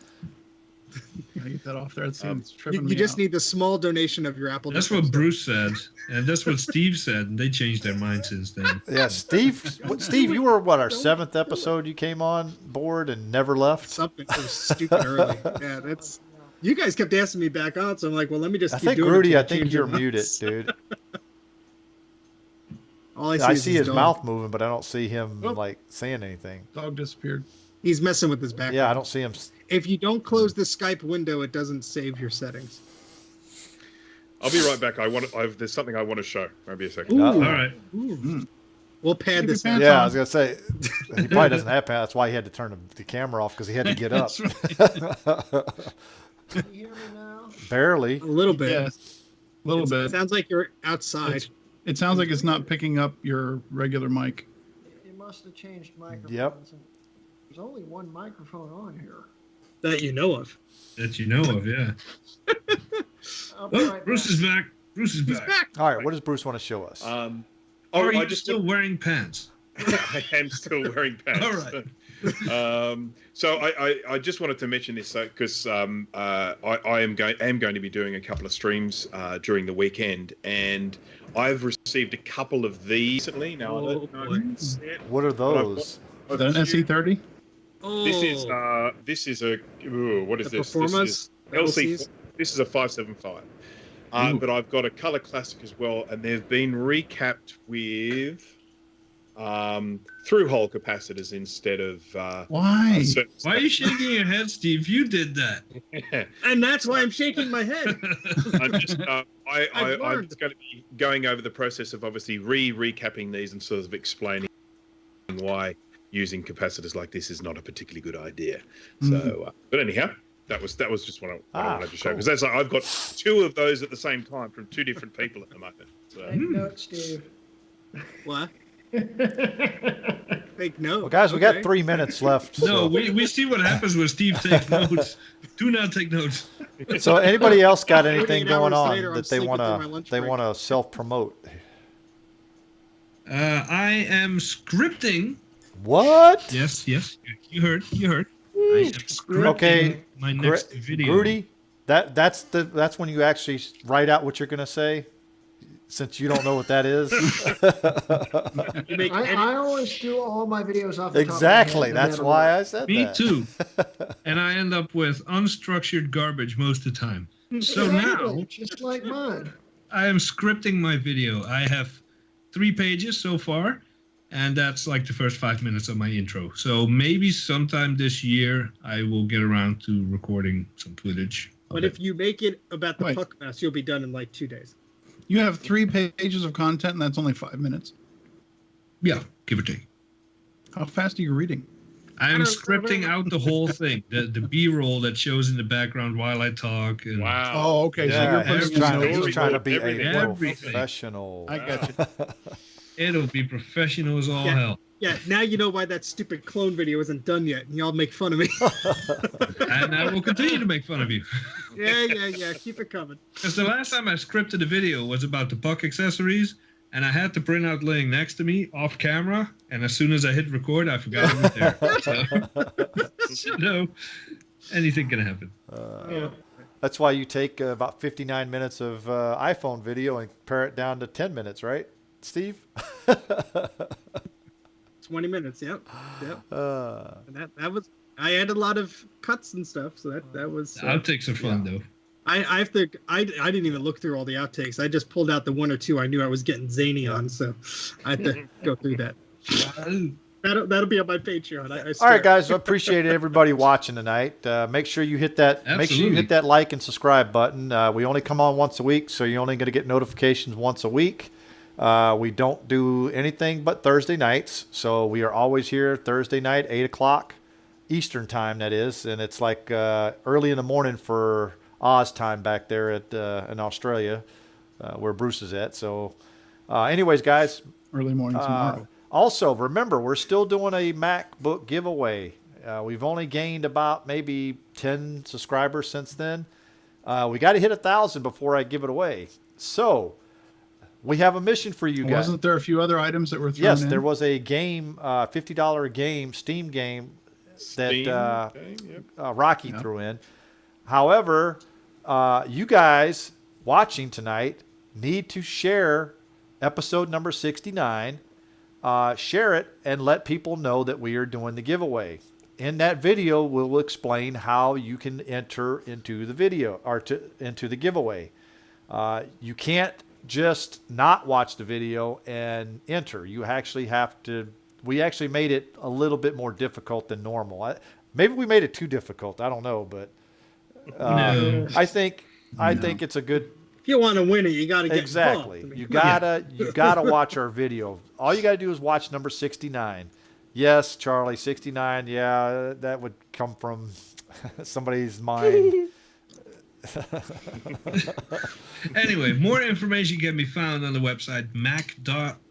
I get that off there. It seems tripping You me just out. need the small donation of your Apple. That's Discount what store. Bruce said, and that's what Steve said, and they changed their mind since then. Yeah, Steve. Steve, you were what, our 7th episode? You came on board and never left. Something so stupid early. Yeah, that's. You guys kept asking me back on, so I'm like, well, let me just. I keep think doing it Rudy. till I you think change you're your muted, minds. dude. All I I is see his his dog. mouth moving, but I don't see him Oh. like saying anything. Dog disappeared. He's messing with his back. Yeah, I don't see him. If you don't close the Skype window, it doesn't save your settings. I'll be right back. There's something I want to show. Maybe a second. Ooh. All right. We'll pad Keep this your out. pants Yeah, on. I was gonna say he probably doesn't have pants. That's why he had to turn the camera off because he had to get up. Can you hear me now? Barely. A little bit. Yes. A little It bit. sounds like you're outside. It sounds like it's not picking up your regular mic. You must have changed microphones. Yep. There's only one microphone on here. That you know of. That you know of, yeah. I'll be Oh, right Bruce back. is back. Bruce is He's back. back. All right, what does Bruce want to show us? Or Oh, are I you just still wearing pants? I am still wearing pants. All right. So I just wanted to mention this because I am going to be doing a couple of streams during the weekend, and I've received a couple of these recently. Now I don't know if you can see it. What are but I've those? Is that an SE30? Oh, This is a what is the this? Performas? This is LC. LCs? This is a 575. But I've got a color classic as well, and they've been recapped with through-hole capacitors instead of Why? certain Why are you shaking your head, Steve? You did that. stuff. And that's why I'm shaking my head. I'm just I'm learned. just going to be going over the process of obviously recapping these and sort of explaining why using capacitors like this is not a particularly good idea. So, but anyhow, that was just what I wanted to show, because that's I've got 2 of those at the same time from 2 different people at the moment. So. Take note, Steve. What? Take note. Well, guys, we got Okay. 3 minutes left. No, So, we see what happens when Steve takes notes. Do not take notes. so anybody else got anything 48 going hours on later, I'm that they sleeping want through my to lunch they break. want to self promote? I am scripting. What? Yes, you heard. I am scripting Okay, my next video. Grudy, that's when you actually write out what you're going to say, since you don't know what that is. You make I always do all my videos off the Exactly. top of my head, no That's matter why what. I said Me that. too. And I end up with unstructured garbage most of the time. So Exactly, now just like mine. I am scripting my video. I have 3 pages so far, and that's like the first 5 minutes of my intro. So maybe sometime this year I will get around to recording some footage. But if you make it about the Wait. puck mass, you'll be done in like 2 days. You have 3 pages of content, and that's only 5 minutes. Yeah, give or take. How fast are you reading? I'm don't- scripting out the whole thing, the B-roll that shows in the background while I talk. And Wow. Oh, okay. Yeah, so you're he's putting trying, in he's trying to be a Everything. little Everything. professional. I got you. It'll be professional as all Yeah. hell. Yeah, now you know why that stupid clone video isn't done yet, and y'all make fun of me. And I will continue to make fun of you. Yeah. Keep it coming. Because the last time I scripted a video was about the puck accessories, and I had the printout laying next to me off camera, and as soon as I hit record, I forgot it was there. So, anything can happen. Yeah. That's why you take about 59 minutes of iPhone video and pare it down to 10 minutes, right, Steve? 20 minutes. Yep. And that was. I had a lot of cuts and stuff, so that was. The outtakes are fun though. I didn't even look through all the outtakes. I just pulled out the one or two I knew I was getting zany on, so I had to go through that. That'll be on my Patreon. I swear. All right, guys. I appreciate everybody watching tonight. Make sure you hit that. Absolutely. Make sure you hit that like and subscribe button. We only come on once a week, so you're only going to get notifications once a week. We don't do anything but Thursday nights, so we are always here Thursday night, 8:00 Eastern time. That is, and it's like early in the morning for Oz time back there at in Australia, where Bruce is at. So, anyways, guys. Early morning tomorrow. Also, remember, we're still doing a MacBook giveaway. We've only gained about maybe 10 subscribers since then. We got to hit 1,000 before I give it away. So, we have a mission for you guys. Wasn't there a few other items that were thrown Yes, in? there was a game, $50 game, Steam game that Rocky threw in. However, you guys watching tonight need to share episode number 69. Share it and let people know that we are doing the giveaway. In that video, we'll explain how you can enter into the video or into the giveaway. You can't just not watch the video and enter. You actually have to. We actually made it a little bit more difficult than normal. Maybe we made it too difficult. I don't know, but No. I think it's a good. If you want to win it, you got to get Exactly. involved. You gotta watch our video. All you gotta do is watch number 69. Yes, Charlie, 69. Yeah, that would come from somebody's mind. Anyway, more information can be found on the website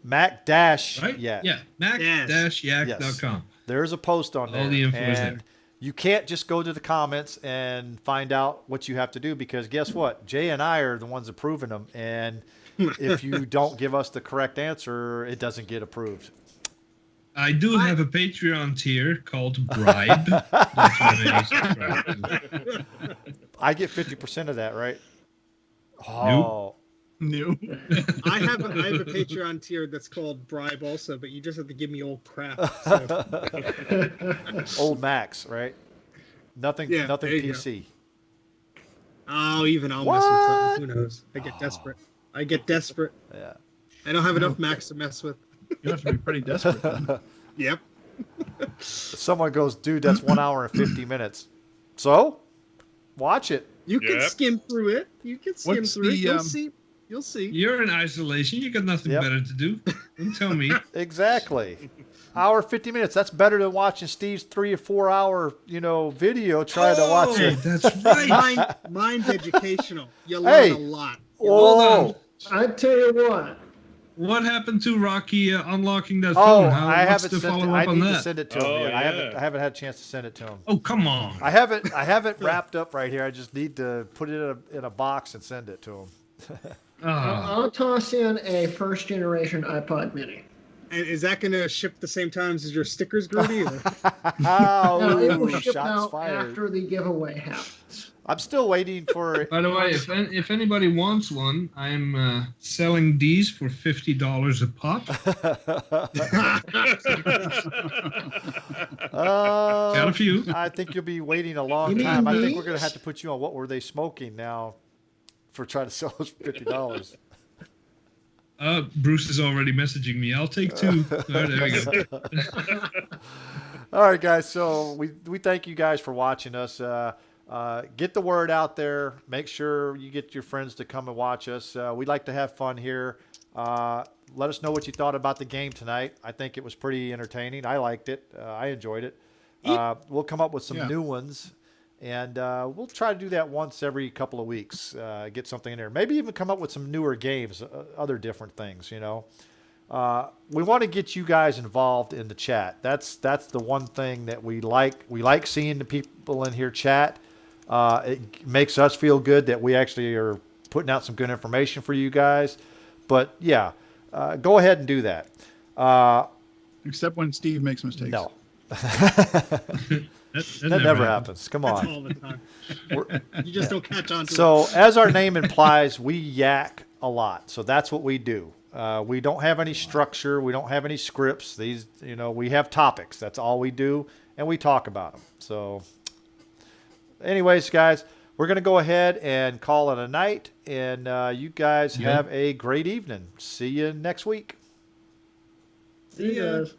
Mac-dash. right? Yeah. Yeah, mac-yak.com. There's a post on there. All the info is there. and you can't just go to the comments and find out what you have to do, because guess what? Jay and I are the ones approving them. And if you don't give us the correct answer, it doesn't get approved. I do have a Patreon tier called Bribe. That's what I subscribe to. I get 50% of that, right? Oh, New. I have a Patreon tier that's called Bribe also, but you just have to give me old crap. So. old Max, right? Nothing Yeah, there you PC. Oh, even I'll mess with something. Who knows? I get desperate. Yeah. I don't have enough Macs to mess with. You have to be pretty desperate then. Yep. Someone goes, dude, that's 1 hour and 50 minutes. So, watch it. You can Yep. skim through it. You can skim What's through it. the, You'll see. You'll see. You're in isolation. You got nothing Yep. better to do. Don't tell me. Exactly. Hour 50 minutes. That's better than watching Steve's 3 or 4 hour, video trying to watch it. That's right. Mine's educational. You Hey. learn a lot. Hold Oh, on. I tell you what, What happened to Rocky unlocking that oh, phone? I What's haven't the sent it. follow I up on need to that? send it to him Oh, yet. I yeah. haven't had a chance to send it to him. Oh, come on. I haven't wrapped up right here. I just need to put it in a box and send it to him. Ah. I'll toss in a first generation iPod Mini. And is that going to ship the same times as your stickers, Gertie? Or? No, it will Oh, ship shots out fired. after the giveaway happens. I'm still waiting for. By the way, if anybody wants one, I'm selling these for $50 a pop. Got a few. I think you'll be waiting a long You mean time. I think we're these? going to have to put you on what were they smoking now for trying to sell us $50. Bruce is already messaging me. I'll take two. Oh, there we go. All right, guys. So we thank you guys for watching us. Get the word out there. Make sure you get your friends to come and watch us. We'd like to have fun here. Let us know what you thought about the game tonight. I think it was pretty entertaining. I liked it. I enjoyed it. We'll come up with some new ones, and we'll try to do that once every couple of weeks. Get something in there. Maybe even come up with some newer games, other different things. we want to get you guys involved in the chat. That's the one thing that we like. We like seeing the people in here chat. It makes us feel good that we actually are putting out some good information for you guys. But yeah, go ahead and do that. Except when Steve makes mistakes. No. That never happens. Come That's on. all the time. You just don't catch on to it. So as our name implies, we yak a lot. So that's what we do. We don't have any structure. We don't have any scripts. These, we have topics. That's all we do, and we talk about them. So anyways, guys, we're going to go ahead and call it a night, and you guys have a great evening. See you next week. See you guys.